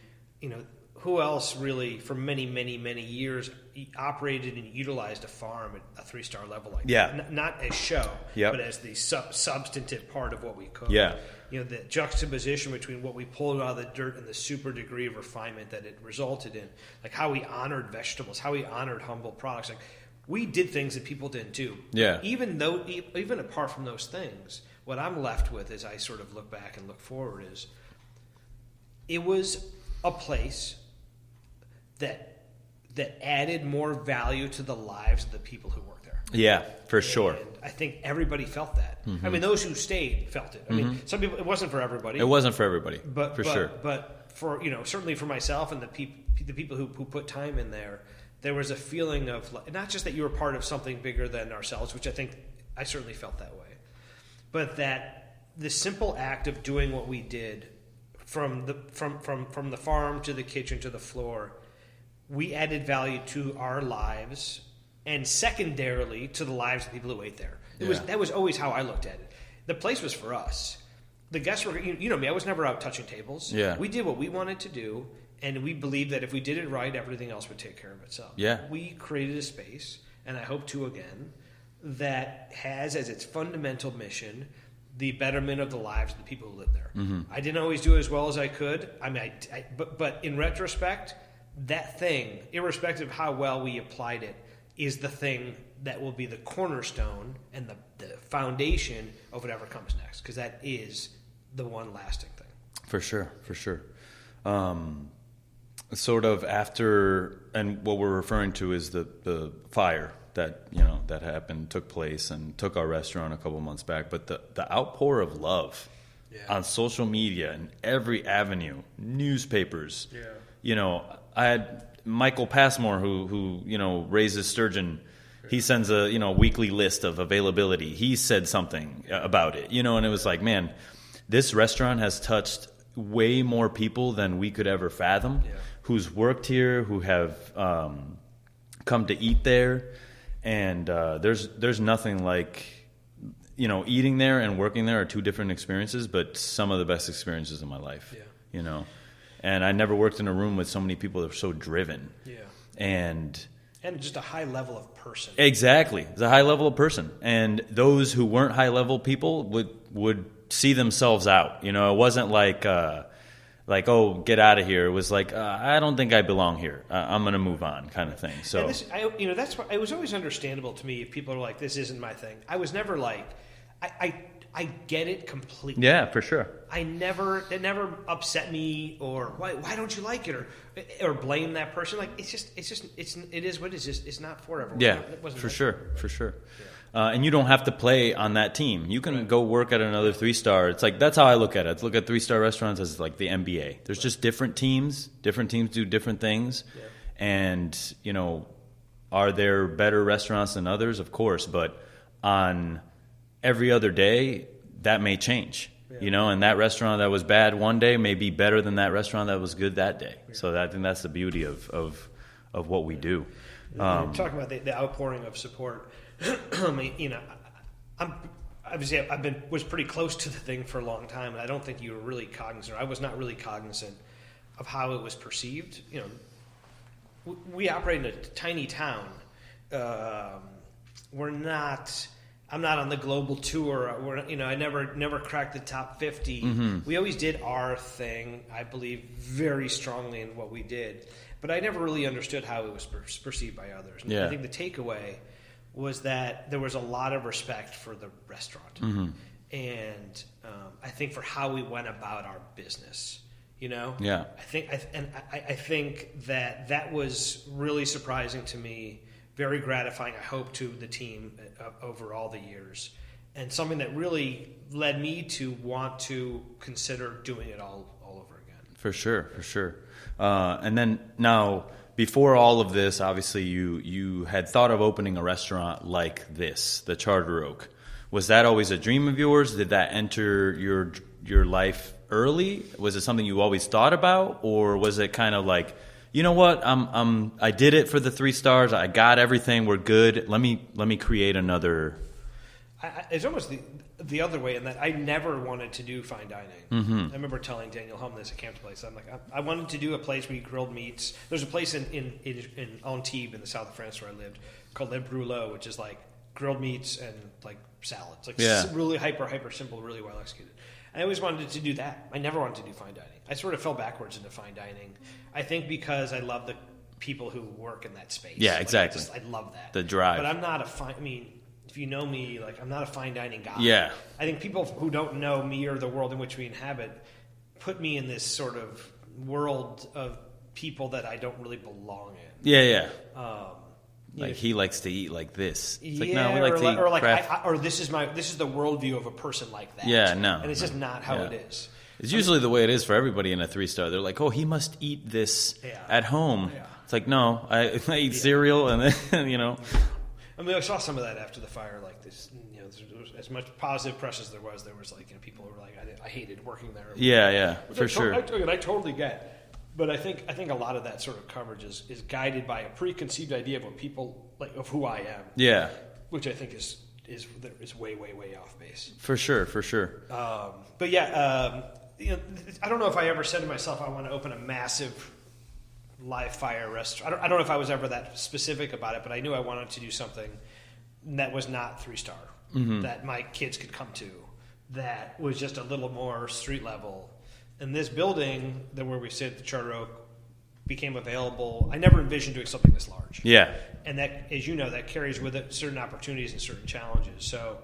who else really for many, many, many years operated and utilized a farm at a 3-star level like that? Not as show, but as the substantive part of what we cook. Yeah. The juxtaposition between what we pulled out of the dirt and the super degree of refinement that it resulted in, like how we honored vegetables, how we honored humble products. Like we did things that people didn't do. Yeah. Even apart from those things, what I'm left with as I sort of look back and look forward is it was a place that added more value to the lives of the people who worked there. Yeah, for sure. And I think everybody felt that. Mm-hmm. I mean, those who stayed felt it. I mean, some people, it wasn't for everybody. It wasn't for everybody, sure. But for certainly for myself and the people who put time in there was a feeling of not just that you were part of something bigger than ourselves, which I think I certainly felt that way, but that the simple act of doing what we did from the farm to the kitchen to the floor, we added value to our lives and secondarily to the lives of the people who ate there. That was always how I looked at it. The place was for us. The guests were, you know me, I was never out touching tables. Yeah. We did what we wanted to do, and we believed that if we did it right, everything else would take care of itself. Yeah. We created a space, and I hope to again, that has as its fundamental mission the betterment of the lives of the people who live there. Mm-hmm. I didn't always do it as well as I could. I mean, but in retrospect, that thing, irrespective of how well we applied it, is the thing that will be the cornerstone and the foundation of whatever comes next, because that is the one lasting thing. For sure. Sort of after, and what we're referring to is the fire that took place and took our restaurant a couple months back. But the outpour of love on social media and every avenue, newspapers. Yeah. I had Michael Passmore who raises sturgeon. He sends a weekly list of availability. He said something about it, and it was like, man, this restaurant has touched way more people than we could ever fathom. Yeah. Who's worked here, who have come to eat there, and there's nothing like eating there and working there are two different experiences, but some of the best experiences of my life. Yeah. And I never worked in a room with so many people that were so driven. Yeah. And just a high level of person. Exactly. It's a high level of person. And those who weren't high level people would see themselves out. It wasn't like oh, get out of here. It was like, I don't think I belong here. I'm going to move on, kind of thing. So that's why it was always understandable to me if people are like, this isn't my thing. I was never like, I get it completely. Yeah, for sure. It never upset me or why don't you like it or blame that person. Like it is what it is. It's not for everyone. Yeah, for sure. And you don't have to play on that team. You can go work at another 3-star. It's like, that's how I look at it. I look at 3-star restaurants as like the NBA. There's just different teams. Different teams do different things. Yeah. And, you know, are there better restaurants than others? Of course. But on every other day, that may change. Yeah. You know, and that restaurant that was bad one day may be better than that restaurant that was good that day. Yeah. So I think that's the beauty of what we do. Talking about the outpouring of support, I mean, you know, was pretty close to the thing for a long time, and I don't think you were really cognizant. I was not really cognizant of how it was perceived. You know, we operate in a tiny town. I'm not on the global tour. I never cracked the top 50. Mm-hmm. We always did our thing. I believe very strongly in what we did, but I never really understood how it was perceived by others. And I think the takeaway was that there was a lot of respect for the restaurant, mm-hmm. and I think for how we went about our business. You know, I think that was really surprising to me. Very gratifying, I hope, to the team over all the years, and something that really led me to want to consider doing it all over again. For sure. And then now, before all of this, obviously you had thought of opening a restaurant like this, the Charter Oak. Was that always a dream of yours? Did that enter your life early? Was it something you always thought about, or was it kind of like, you know what? I did it for the 3 stars. I got everything. We're good. Let me create another. It's almost the other way in that I never wanted to do fine dining. Mm-hmm. I remember telling Daniel Hum this at Camp Place. I'm like, I wanted to do a place where you grilled meats. There's a place in Antibes in the south of France where I lived called Le Brûlot, which is like grilled meats and like salads, like really hyper simple, really well executed. I always wanted to do that. I never wanted to do fine dining. I sort of fell backwards into fine dining. I think because I love the people who work in that space. Yeah, exactly. I love that. The drive. But I'm not if you know me, like, I'm not a fine dining guy. Yeah. I think people who don't know me or the world in which we inhabit put me in this sort of world of people that I don't really belong in. Yeah. He likes to eat like this. It's like, no, we like to eat craft. This is the worldview of a person like that. Yeah, no. And it's just not how it is. It's usually the way it is for everybody in a 3-star. They're like, oh, he must eat this at home. Yeah. It's like, no, I eat cereal and then, you know. I mean, I saw some of that after the fire, like this, you know, as much positive press as there was like, you know, people who were like, I hated working there. Yeah, for sure. I totally get. But I think a lot of that sort of coverage is guided by a preconceived idea of what people, like, of who I am. Yeah. Which I think is way off base. For sure. But yeah, you know, I don't know if I ever said to myself I want to open a massive live fire restaurant. I don't know if I was ever that specific about it, but I knew I wanted to do something that was not 3-star, mm-hmm. that my kids could come to, that was just a little more street level. And this building, where we sit, the Charter Oak, became available. I never envisioned doing something this large. Yeah. And that, as you know, that carries with it certain opportunities and certain challenges. So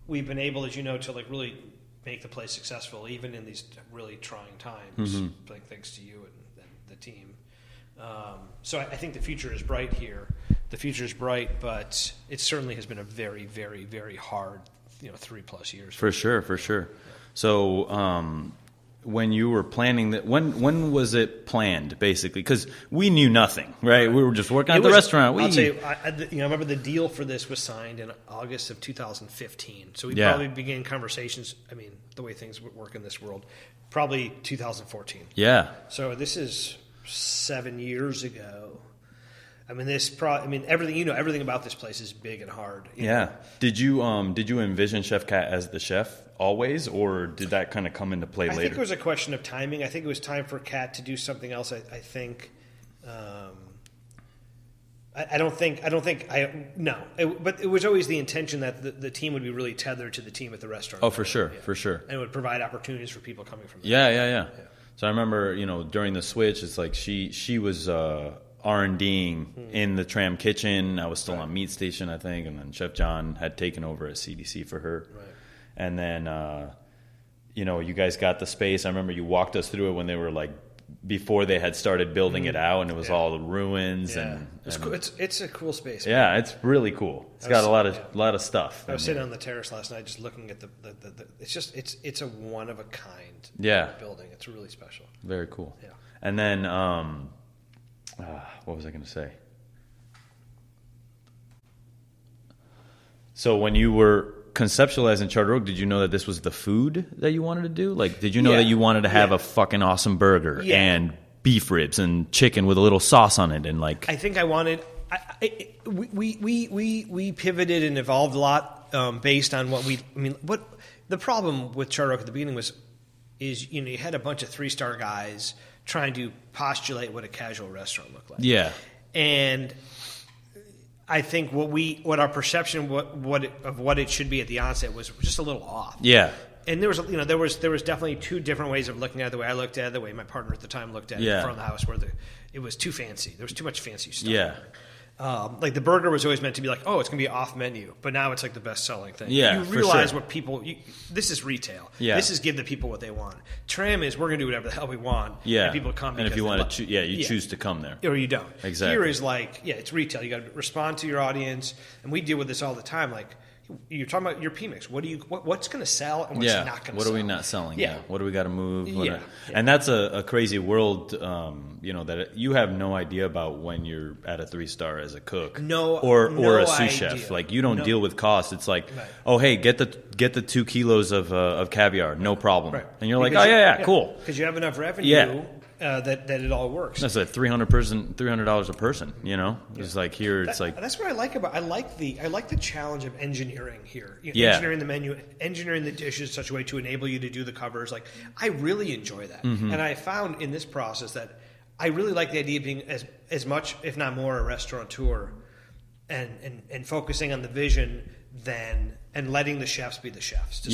we've been able, as you know, to like really make the place successful, even in these really trying times, mm-hmm. like thanks to you and the team. So I think the future is bright here. The future is bright, but it certainly has been a very, very, very hard, 3+ years. For sure. Yeah. So when you were planning that, when was it planned, basically? Because we knew nothing, right? We were just working at the restaurant. I'll tell you, I remember the deal for this was signed in August of 2015. So we probably began conversations, I mean, the way things work in this world, probably 2014. Yeah. So this is 7 years ago. I mean, everything about this place is big and hard. Yeah. Did you envision Chef Kat as the chef always, or did that kind of come into play later? I think it was a question of timing. I think it was time for Kat to do something else. I think. But it was always the intention that the team would be really tethered to the team at the restaurant. Oh, for sure. And it would provide opportunities for people coming from there. Yeah. So I remember, during the switch, it's like she was R&Ding in the Tram Kitchen. I was still on Meat Station, I think, and then Chef John had taken over at CDC for her. Right. And then, you guys got the space. I remember you walked us through it when they were like before they had started building it out, and it was all the ruins. Yeah. And It's cool. It's a cool space. Yeah, it's really cool. It's got a lot of stuff. I was sitting on the terrace last night just looking at the it's a one of a kind building. It's really special. Very cool. Yeah. And then what was I going to say? So when you were conceptualizing Charter Oak, did you know that this was the food that you wanted to do? Like, did you know that you wanted to have a fucking awesome burger and beef ribs and chicken with a little sauce on it? And like, I think I wanted. We pivoted and evolved a lot based on what what the problem with Charter Oak at the beginning is you had a bunch of 3-star guys trying to postulate what a casual restaurant looked like. Yeah, and I think what our perception of what it should be at the onset was just a little off. Yeah. And there was definitely two different ways of looking at it. The way I looked at it, the way my partner at the time looked at it in front of the house, where it was too fancy. There was too much fancy stuff. Yeah. Like the burger was always meant to be like, oh, it's going to be off menu, but now it's like the best selling thing. Yeah, you realize for sure. what people. This is retail. Yeah. This is give the people what they want. Tram is we're going to do whatever the hell we want. Yeah, and people come. And if you want to, you choose to come there, or you don't. Exactly. Here is like, it's retail. You got to respond to your audience, and we deal with this all the time. Like, you're talking about your PMix. What's going to sell and what's not going to sell? What are we not selling? Yeah. What do we got to move? Yeah. And that's a crazy world, that you have no idea about when you're at a 3-star as a cook. Or a sous chef. Like, you don't deal with costs. It's like, oh, hey, get the 2 kilos of caviar. No problem. Right. And you're because like, cool. Because you have enough revenue that it all works. That's a $300 a person. It's like here. It's like that's what I like about. I like the challenge of engineering here. Engineering the menu, engineering the dishes in such a way to enable you to do the covers. Like, I really enjoy that, and I found in this process that I really like the idea of being as much, if not more, a restaurateur, and focusing on the vision and letting the chefs be the chefs.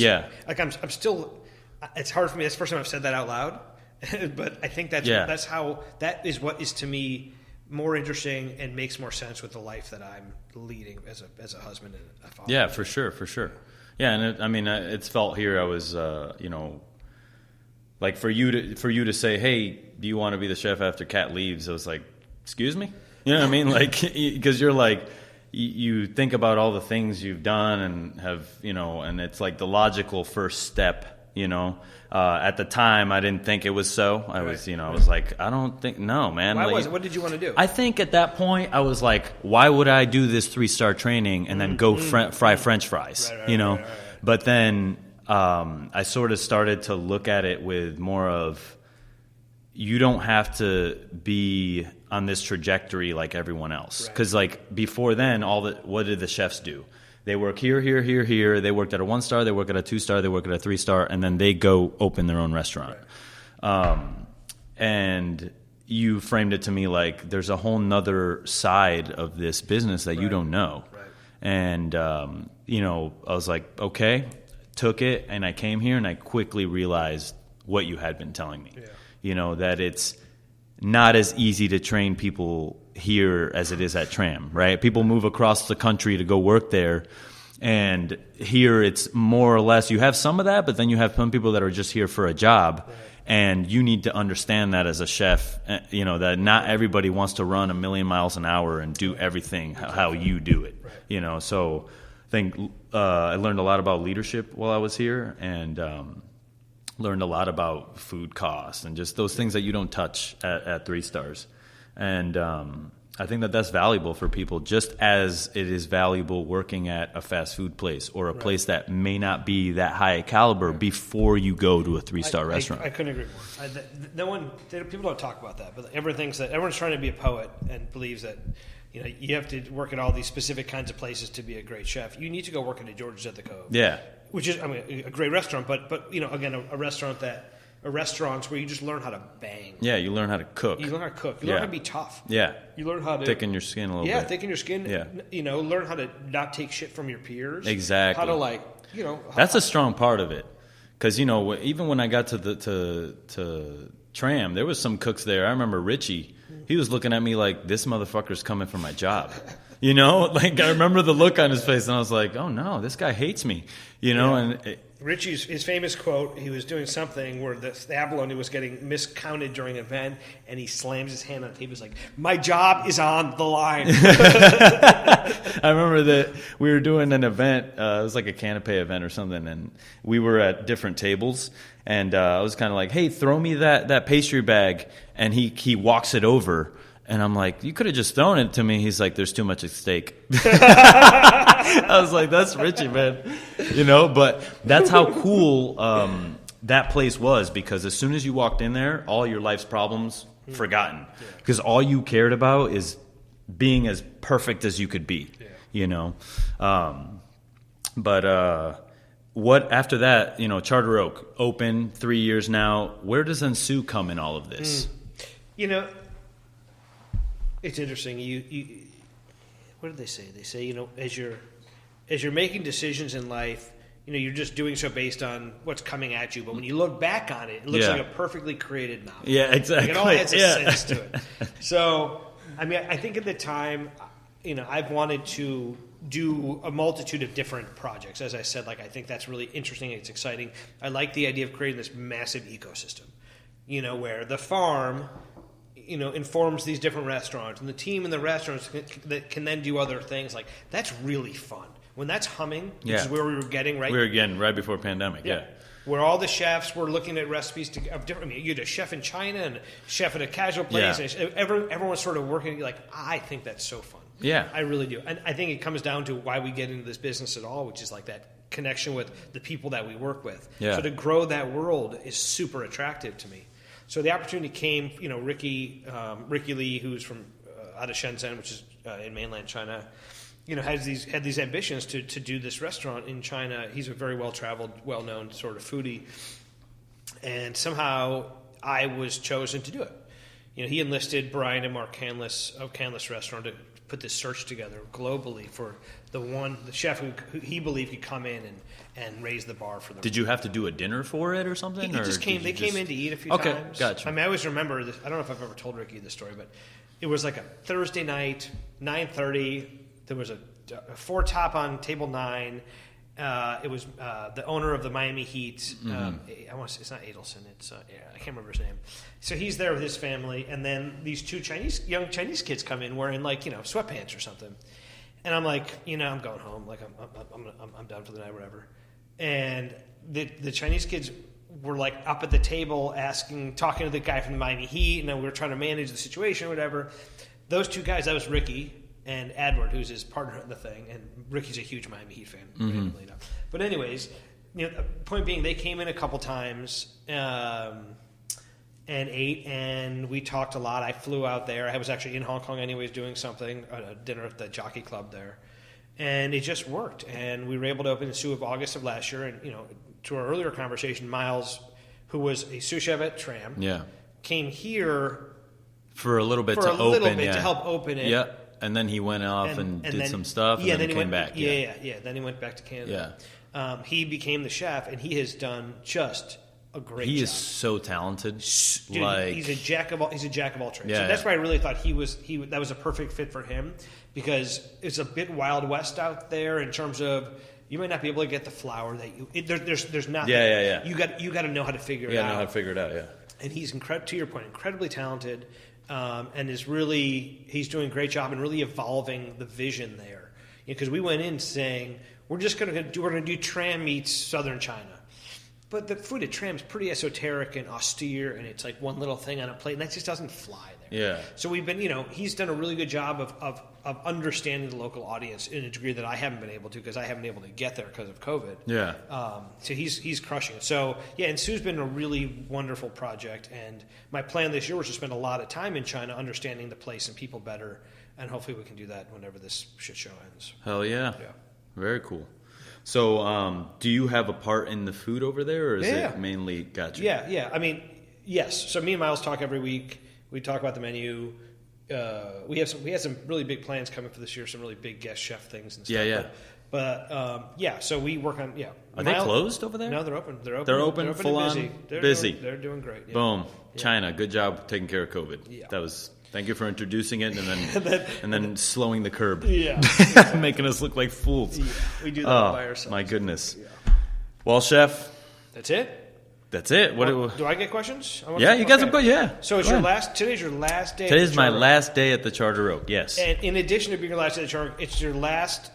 I'm still. It's hard for me. That's the first time I've said that out loud. But I think that is what is to me more interesting and makes more sense with the life that I'm leading as a husband and a father. Yeah, for sure. Yeah, and it's felt here. I was, like for you to say, hey, do you want to be the chef after Kat leaves? I was like, excuse me, you know what I mean? Like, because you're like, you think about all the things you've done and have, and it's like the logical first step. At the time, I didn't think it was so. I was, I was like, I don't think, no, man. Why was it? What did you want to do? I think at that point, I was like, why would I do this 3-star training and then go fry French fries? Right. But then I sort of started to look at it with more of, you don't have to be on this trajectory like everyone else. Because like before then, what did the chefs do? They work here. They worked at a 1-star, they work at a 2-star, they work at a 3-star, and then they go open their own restaurant. Right. And you framed it to me like there's a whole nother side of this business that you don't know. Right. And, I was like, okay, took it, and I came here, and I quickly realized what you had been telling me. Yeah. That it's not as easy to train people here as it is at Tram, right? People move across the country to go work there, and here it's more or less, you have some of that, but then you have some people that are just here for a job, and you need to understand that as a chef, that not everybody wants to run 1,000,000 miles an hour and do everything how you do it, so I think I learned a lot about leadership while I was here, and learned a lot about food costs and just those things that you don't touch at 3-stars. And I think that's valuable for people, just as it is valuable working at a fast food place or a place that may not be that high caliber before you go to a 3-star restaurant. I couldn't agree more. People don't talk about that, but everyone thinks that everyone's trying to be a poet and believes that you have to work at all these specific kinds of places to be a great chef. You need to go work at a George's at the Cove. Yeah. Which is, a great restaurant, but again, a restaurants where you just learn how to bang. Yeah, you learn how to cook. You learn how to cook. You learn how to be tough. Yeah. You learn how to thicken your skin a little bit. Yeah, thicken your skin. Yeah. Learn how to not take shit from your peers. Exactly. How to that's a strong part of it, because even when I got to Tram, there was some cooks there. I remember Richie. He was looking at me like, this motherfucker's coming for my job. You know, like I remember the look on his face, and I was like, "Oh no, this guy hates me." You know, and Richie's his famous quote. He was doing something where the abalone was getting miscounted during an event, and he slams his hand on the table. He's like, "My job is on the line." I remember that we were doing an event. It was like a canapé event or something, and we were at different tables. And I was kind of like, "Hey, throw me that pastry bag," and he walks it over. And I'm like, you could have just thrown it to me. He's like, there's too much at stake. I was like, that's Richie, man. You know, but that's how cool that place was, because as soon as you walked in there, all your life's problems forgotten. Because all you cared about is being as perfect as you could be, you know. But what after that, you know, Charter Oak, open 3 years now. Where does Ensue come in all of this? You know, it's interesting. You what did they say? They say, you know, as you're making decisions in life, you know, you're just doing so based on what's coming at you. But when you look back on it, it looks like a perfectly created novel. Yeah, exactly. Like it all has a sense to it. So, I mean, I think at the time, you know, I've wanted to do a multitude of different projects. As I said, like, I think that's really interesting. It's exciting. I like the idea of creating this massive ecosystem, you know, where the farm, you know, informs these different restaurants, and the team in the restaurants that can then do other things. Like, that's really fun. When that's humming, which is where we were getting, right? We were getting right before pandemic, Where all the chefs were looking at recipes of different. I mean, you had a chef in China and a chef at a casual place. And everyone's sort of working. Like, I think that's so fun. Yeah, I really do. And I think it comes down to why we get into this business at all, which is like that connection with the people that we work with. Yeah. So to grow that world is super attractive to me. So the opportunity came, you know, Ricky Lee, who's from out of Shenzhen, which is in mainland China, you know, had these ambitions to do this restaurant in China. He's a very well-traveled, well-known sort of foodie. And somehow I was chosen to do it. You know, he enlisted Brian and Mark Canlis of Canlis Restaurant to put this search together globally for the chef who he believed could come in and raise the bar for them. Did you have to do a dinner for it or something? He just came. They came in to eat a few times. Okay, gotcha. I mean, I always remember this. I don't know if I've ever told Ricky this story, but it was like a Thursday night, 9:30. There was a four-top on table 9. It was the owner of the Miami Heat. I want to say, it's not Adelson. It's I can't remember his name. So he's there with his family, and then these two young Chinese kids come in wearing, like, you know, sweatpants or something. And I'm like, you know, I'm going home. Like, I'm done for the night, whatever. And the Chinese kids were like up at the table talking to the guy from the Miami Heat, and then we were trying to manage the situation, or whatever. Those two guys, that was Ricky and Edward, who's his partner in the thing, and Ricky's a huge Miami Heat fan, randomly enough. But anyways, you know, the point being, they came in a couple times and ate, and we talked a lot. I flew out there. I was actually in Hong Kong anyways, doing something, a dinner at the Jockey Club there, and it just worked. And we were able to open in Sioux of August of last year. And, you know, to our earlier conversation, Miles, who was a sous chef at Tram, came here for a little bit to help open it. Yeah. And then he went off and did some stuff, and then he came back. Then he went back to Canada. He became the chef, and he has done just a great job. He is so talented. Dude, he's a jack of all trades. So that's why I really thought that was a perfect fit for him, because it's a bit Wild West out there in terms of you might not be able to get the flour that there's nothing. You got to know how to figure it out. Know how to figure it out. And he's to your point, incredibly talented. And he's doing a great job in really evolving the vision there. Because we went in saying, we're going to do Tram meets Southern China. But the food at Tram is pretty esoteric and austere, and it's like one little thing on a plate, and that just doesn't fly there. Yeah. So we've been, you know, he's done a really good job of understanding the local audience in a degree that I haven't been able to, because I haven't been able to get there because of COVID. Yeah. So he's crushing it. So yeah, and Sue's been a really wonderful project, and my plan this year was to spend a lot of time in China understanding the place and people better, and hopefully we can do that whenever this shit show ends. Hell yeah. Very cool. So, do you have a part in the food over there, or is it mainly gotcha? Yeah. I mean, yes. So me and Miles talk every week. We talk about the menu. We had some really big plans coming for this year. Some really big guest chef things and stuff. Yeah. But so we work on Are they closed over there? No, they're open. They're open. Full busy. on busy. They're doing great. Yeah. Boom. China, good job taking care of COVID. Yeah. That was Thank you for introducing it and then slowing the curb. Yeah. Making us look like fools. Yeah, we do that by ourselves. My goodness. Yeah. Well, Chef. That's it? That's it. Do I get questions? Yeah, you guys have questions. Yeah. So it's today's your last day. Today's my last day at the Charter Oak. Yes. And in addition to being your last day at the Charter Oak, it's your last.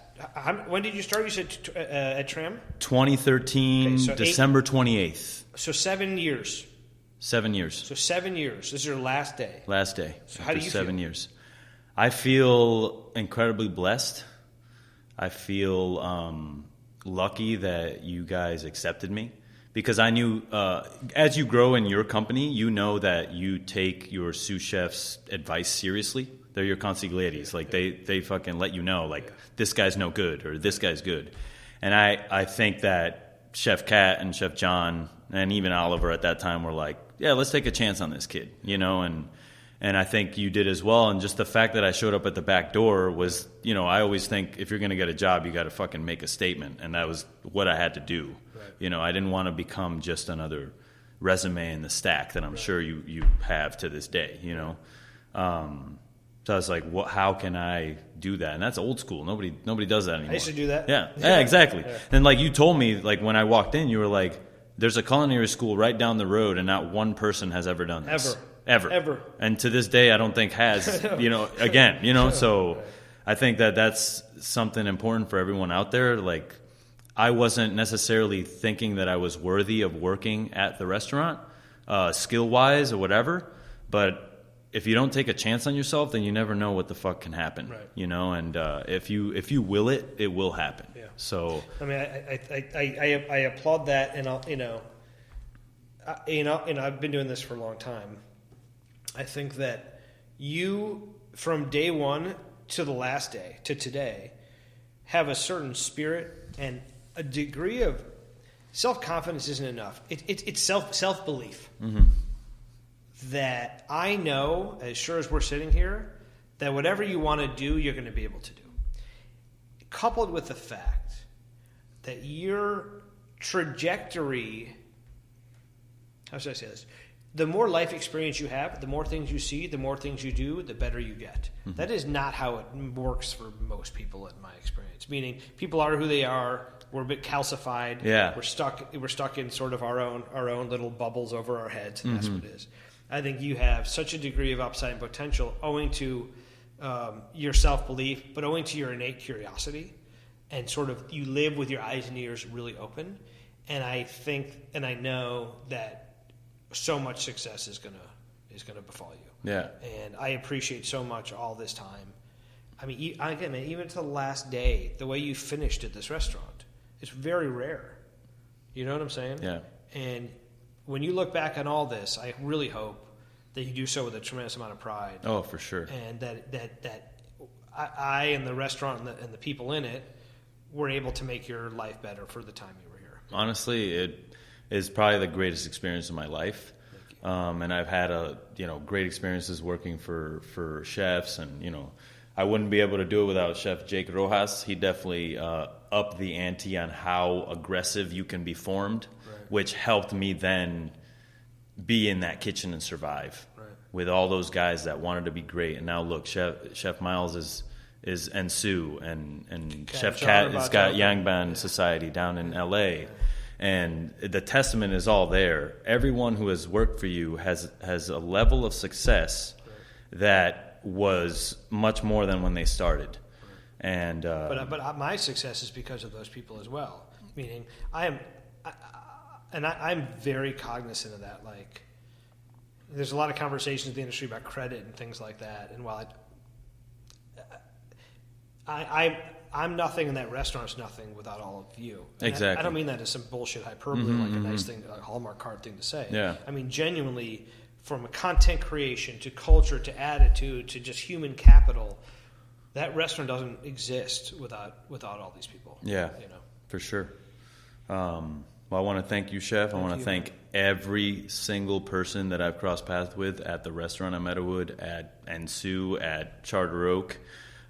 When did you start? You said at Tram. 2013, Okay, so December 28th. So 7 years. 7 years. So 7 years. This is your last day. Last day. So how do you 7 feel? years. I feel incredibly blessed. I feel lucky that you guys accepted me. Because I knew, as you grow in your company, you know that you take your sous chef's advice seriously. They're your consiglieres. Like, they fucking let you know, like, this guy's no good or this guy's good. And I think that Chef Kat and Chef John and even Oliver at that time were like, yeah, let's take a chance on this kid, you know? And I think you did as well. And just the fact that I showed up at the back door was, you know, I always think if you're going to get a job, you got to fucking make a statement. And that was what I had to do. Right. You know, I didn't want to become just another resume in the stack that I'm sure you have to this day, you know. So I was like, how can I do that? And that's old school. Nobody does that anymore. I used to do that. Yeah, exactly. Yeah. And like you told me, like when I walked in, you were like, there's a culinary school right down the road and not one person has ever done this. Ever. And to this day, I don't think has, you know, again, you know, so I think that that's something important for everyone out there. Like, I wasn't necessarily thinking that I was worthy of working at the restaurant, skill-wise or whatever, but if you don't take a chance on yourself, then you never know what the fuck can happen, you know, and if you will it, it will happen. Yeah. So, I mean, I applaud that, and and I've been doing this for a long time. I think that you, from day one to the last day, to today, have a certain spirit and a degree of self-confidence isn't enough. It's self-belief. Mm-hmm. That I know, as sure as we're sitting here, that whatever you want to do, you're going to be able to do. Coupled with the fact that your trajectory, how should I say this? The more life experience you have, the more things you see, the more things you do, the better you get. Mm-hmm. That is not how it works for most people, in my experience. Meaning, people are who they are. We're a bit calcified. Yeah. We're stuck in sort of our own little bubbles over our heads, and that's what it is. I think you have such a degree of upside and potential owing to your self-belief, but owing to your innate curiosity, and sort of you live with your eyes and ears really open. And I think, and I know that so much success is gonna befall you. Yeah. And I appreciate so much all this time. I mean, again, man, even to the last day, the way you finished at this restaurant, it's very rare. You know what I'm saying? Yeah. And when you look back on all this, I really hope that you do so with a tremendous amount of pride. Oh, for sure. And that I and the restaurant and the people in it were able to make your life better for the time you were here. Honestly, it is probably the greatest experience of my life. And I've had great experiences working for chefs, and I wouldn't be able to do it without Chef Jake Rojas. He definitely upped the ante on how aggressive you can be formed, which helped me then be in that kitchen and survive with all those guys that wanted to be great. And now look, Chef Miles is and Sue and Chef Kat has got Yangban Society down in L.A. And the testament is all there. Everyone who has worked for you has a level of success that was much more than when they started. And but my success is because of those people as well. Meaning, I'm very cognizant of that. Like, there's a lot of conversations in the industry about credit and things like that. And while I'm nothing, and that restaurant's nothing without all of you. And exactly. I don't mean that as some bullshit hyperbole, like a nice thing, a Hallmark card thing to say. Yeah. I mean, genuinely, from a content creation to culture to attitude to just human capital, that restaurant doesn't exist without all these people. Yeah, for sure. Well, I want to thank you, Chef. I want to thank every single person that I've crossed paths with at the restaurant at Meadowood, and Sue at Charter Oak.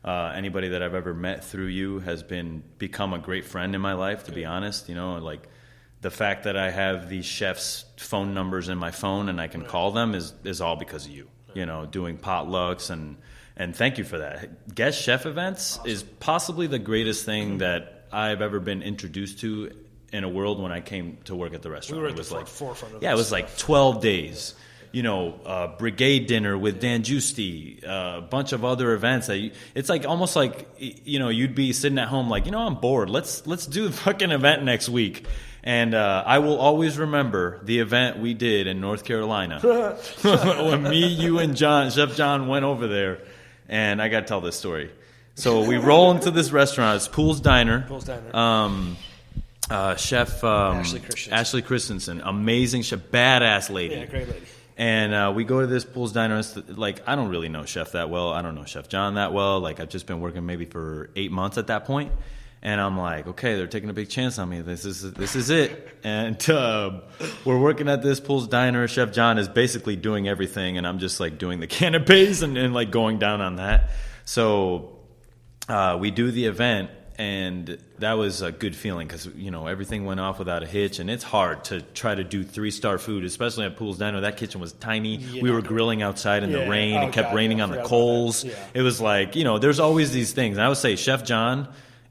Anybody that I've ever met through you has become a great friend in my life, to be honest. Like the fact that I have these chefs' phone numbers in my phone and I can call them is all because of you. doing potlucks and thank you for that. Guest chef events is possibly the greatest thing that I've ever been introduced to in a world when I came to work at the restaurant. We were at it was the forefront of it was like 12 days. Brigade dinner with Dan Giusti, a bunch of other events. It's like almost like, you'd be sitting at home like, I'm bored. Let's do the fucking event next week. And I will always remember the event we did in North Carolina when me, you, and Chef John went over there. And I got to tell this story. So we roll into this restaurant. It's Pool's Diner. Chef Ashley Christensen, amazing chef, badass lady. Yeah, great lady. And we go to this Pool's Diner. It's like, I don't really know Chef that well. I don't know Chef John that well. Like, I've just been working maybe for 8 months at that point. And I'm like, okay, they're taking a big chance on me. This is it. And we're working at this Pool's Diner. Chef John is basically doing everything, and I'm just like doing the canapes and like going down on that. So we do the event. And that was a good feeling because, everything went off without a hitch. And it's hard to try to do 3-star food, especially at Pool's Diner. That kitchen was tiny. We were grilling outside in the rain. It kept raining on the coals. It was like, there's always these things. And I would say Chef John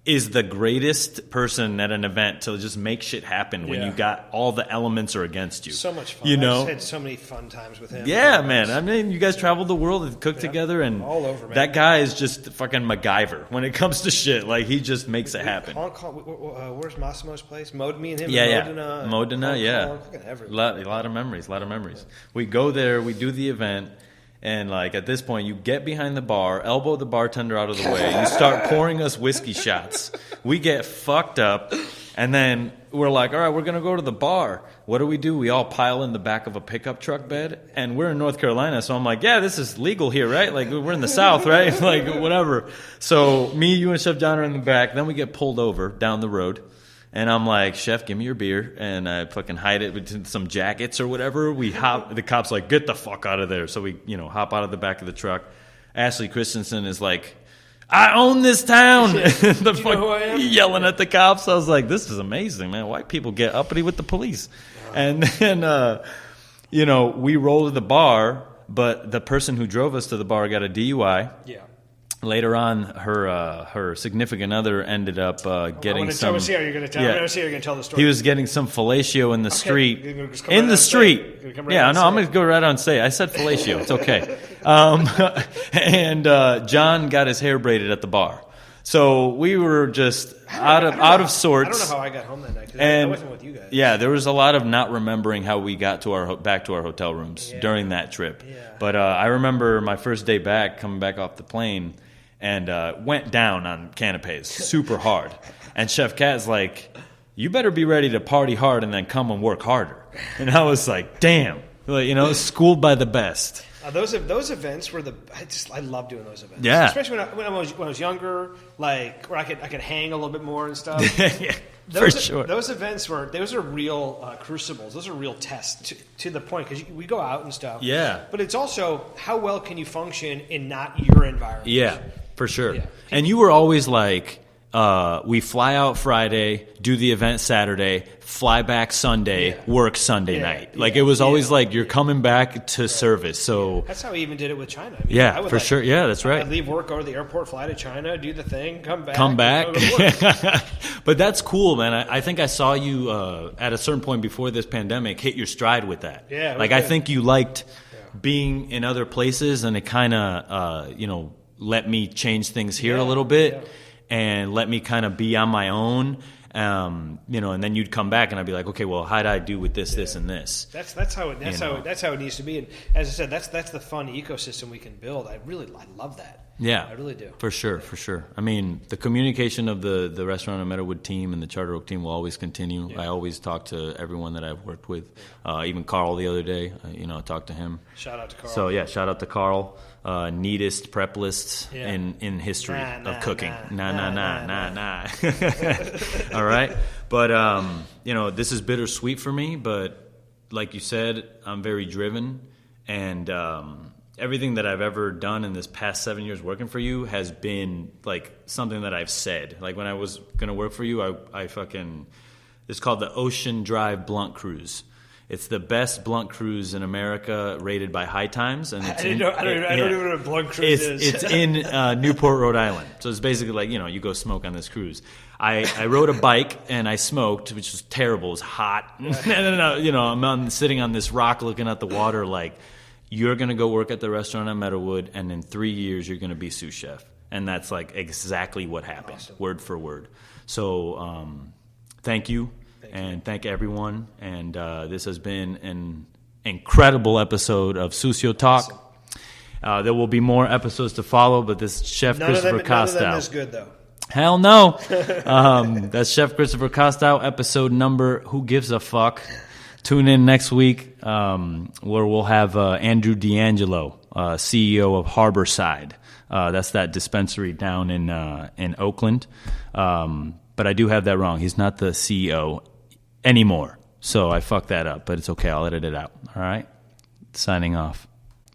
is the greatest person at an event to just make shit happen when you got all the elements are against you. So much fun. I've had so many fun times with him. Yeah, man. I mean, you guys traveled the world and cooked together, and all over, man. That guy is just fucking MacGyver when it comes to shit. Like, he just makes it happen. Where's Massimo's place? Me and him. Modena, yeah. A lot of memories. We go there, we do the event. And, like, at this point, you get behind the bar, elbow the bartender out of the way. You start pouring us whiskey shots. We get fucked up. And then we're like, all right, we're going to go to the bar. What do? We all pile in the back of a pickup truck bed. And we're in North Carolina, so I'm like, yeah, this is legal here, right? Like, we're in the South, right? Like, whatever. So me, you, and Chef John are in the back. Then we get pulled over down the road. And I'm like, Chef, give me your beer. And I fucking hide it with some jackets or whatever. The cop's like, get the fuck out of there. So we, hop out of the back of the truck. Ashley Christensen is like, I own this town. Yelling at the cops. I was like, this is amazing, man. White people get uppity with the police. And then, we roll to the bar, but the person who drove us to the bar got a DUI. Yeah. Later on, her significant other ended up getting some. I want to see how you're going to tell. I want to see how you're going to tell the story. He was getting some fellatio in the street. In the street. Yeah, no, I'm going to go right on and say. I said fellatio. It's okay. And John got his hair braided at the bar. So we were just out of sorts. I don't know how I got home that night because I wasn't with you guys. Yeah, there was a lot of not remembering how we got to back to our hotel rooms during that trip. Yeah. But I remember my first day back, coming back off the plane, and went down on canapes super hard. And Chef Cat's like, you better be ready to party hard and then come and work harder. And I was like, damn, schooled by the best. Those events were I love doing those events. Yeah, especially when I was younger, like where I could hang a little bit more and stuff. Yeah, for sure. Those events those are real crucibles. Those are real tests to the point because we go out and stuff. Yeah, but it's also how well can you function in not your environment. Yeah, for sure. Yeah. And you were always like, we fly out Friday, do the event Saturday, fly back Sunday, work Sunday night. Like it was always like you're coming back to service. So that's how we even did it with China. I mean, for sure. Yeah, that's right. I'd leave work, go to the airport, fly to China, do the thing, come back. But that's cool, man. I think I saw you at a certain point before this pandemic hit your stride with that. Yeah. Like I think you liked being in other places, and it kind of let me change things here a little bit. Yeah. And let me kind of be on my own, and then you'd come back, and I'd be like, okay, well, how do I do with this, this, and this? That's how it needs to be. And as I said, that's the fun ecosystem we can build. I love that. Yeah, I really do. For sure. I mean, the communication of the Restaurant of Meadowood team and the Charter Oak team will always continue. Yeah. I always talk to everyone that I've worked with. Even Carl the other day, I talked to him. Shout out to Carl. So shout out to Carl. Neatest prep lists in history of cooking. Nah. All right. But, this is bittersweet for me. But like you said, I'm very driven. And everything that I've ever done in this past 7 years working for you has been like something that I've said. Like when I was going to work for you, I fucking, it's called the Ocean Drive Blunt Cruise. It's the best blunt cruise in America, rated by High Times, and it's I don't even know what a blunt cruise is. It's in Newport, Rhode Island. So it's basically like, you go smoke on this cruise. I rode a bike and I smoked, which was terrible. It was hot. I'm sitting on this rock looking at the water like, you're going to go work at the restaurant at Meadowwood, and in 3 years you're going to be sous chef. And that's like exactly what happened, awesome. Word for word. So thank you. Thank everyone. And this has been an incredible episode of Sucio Talk. Awesome. There will be more episodes to follow, but this Chef Christopher Kostow. None of them is good, though. Hell no. That's Chef Christopher Kostow, episode number Who Gives a Fuck. Tune in next week where we'll have Andrew D'Angelo, CEO of Harborside. That's that dispensary down in Oakland. But I do have that wrong. He's not the CEO anymore. So I fucked that up, but it's okay. I'll edit it out. All right? Signing off.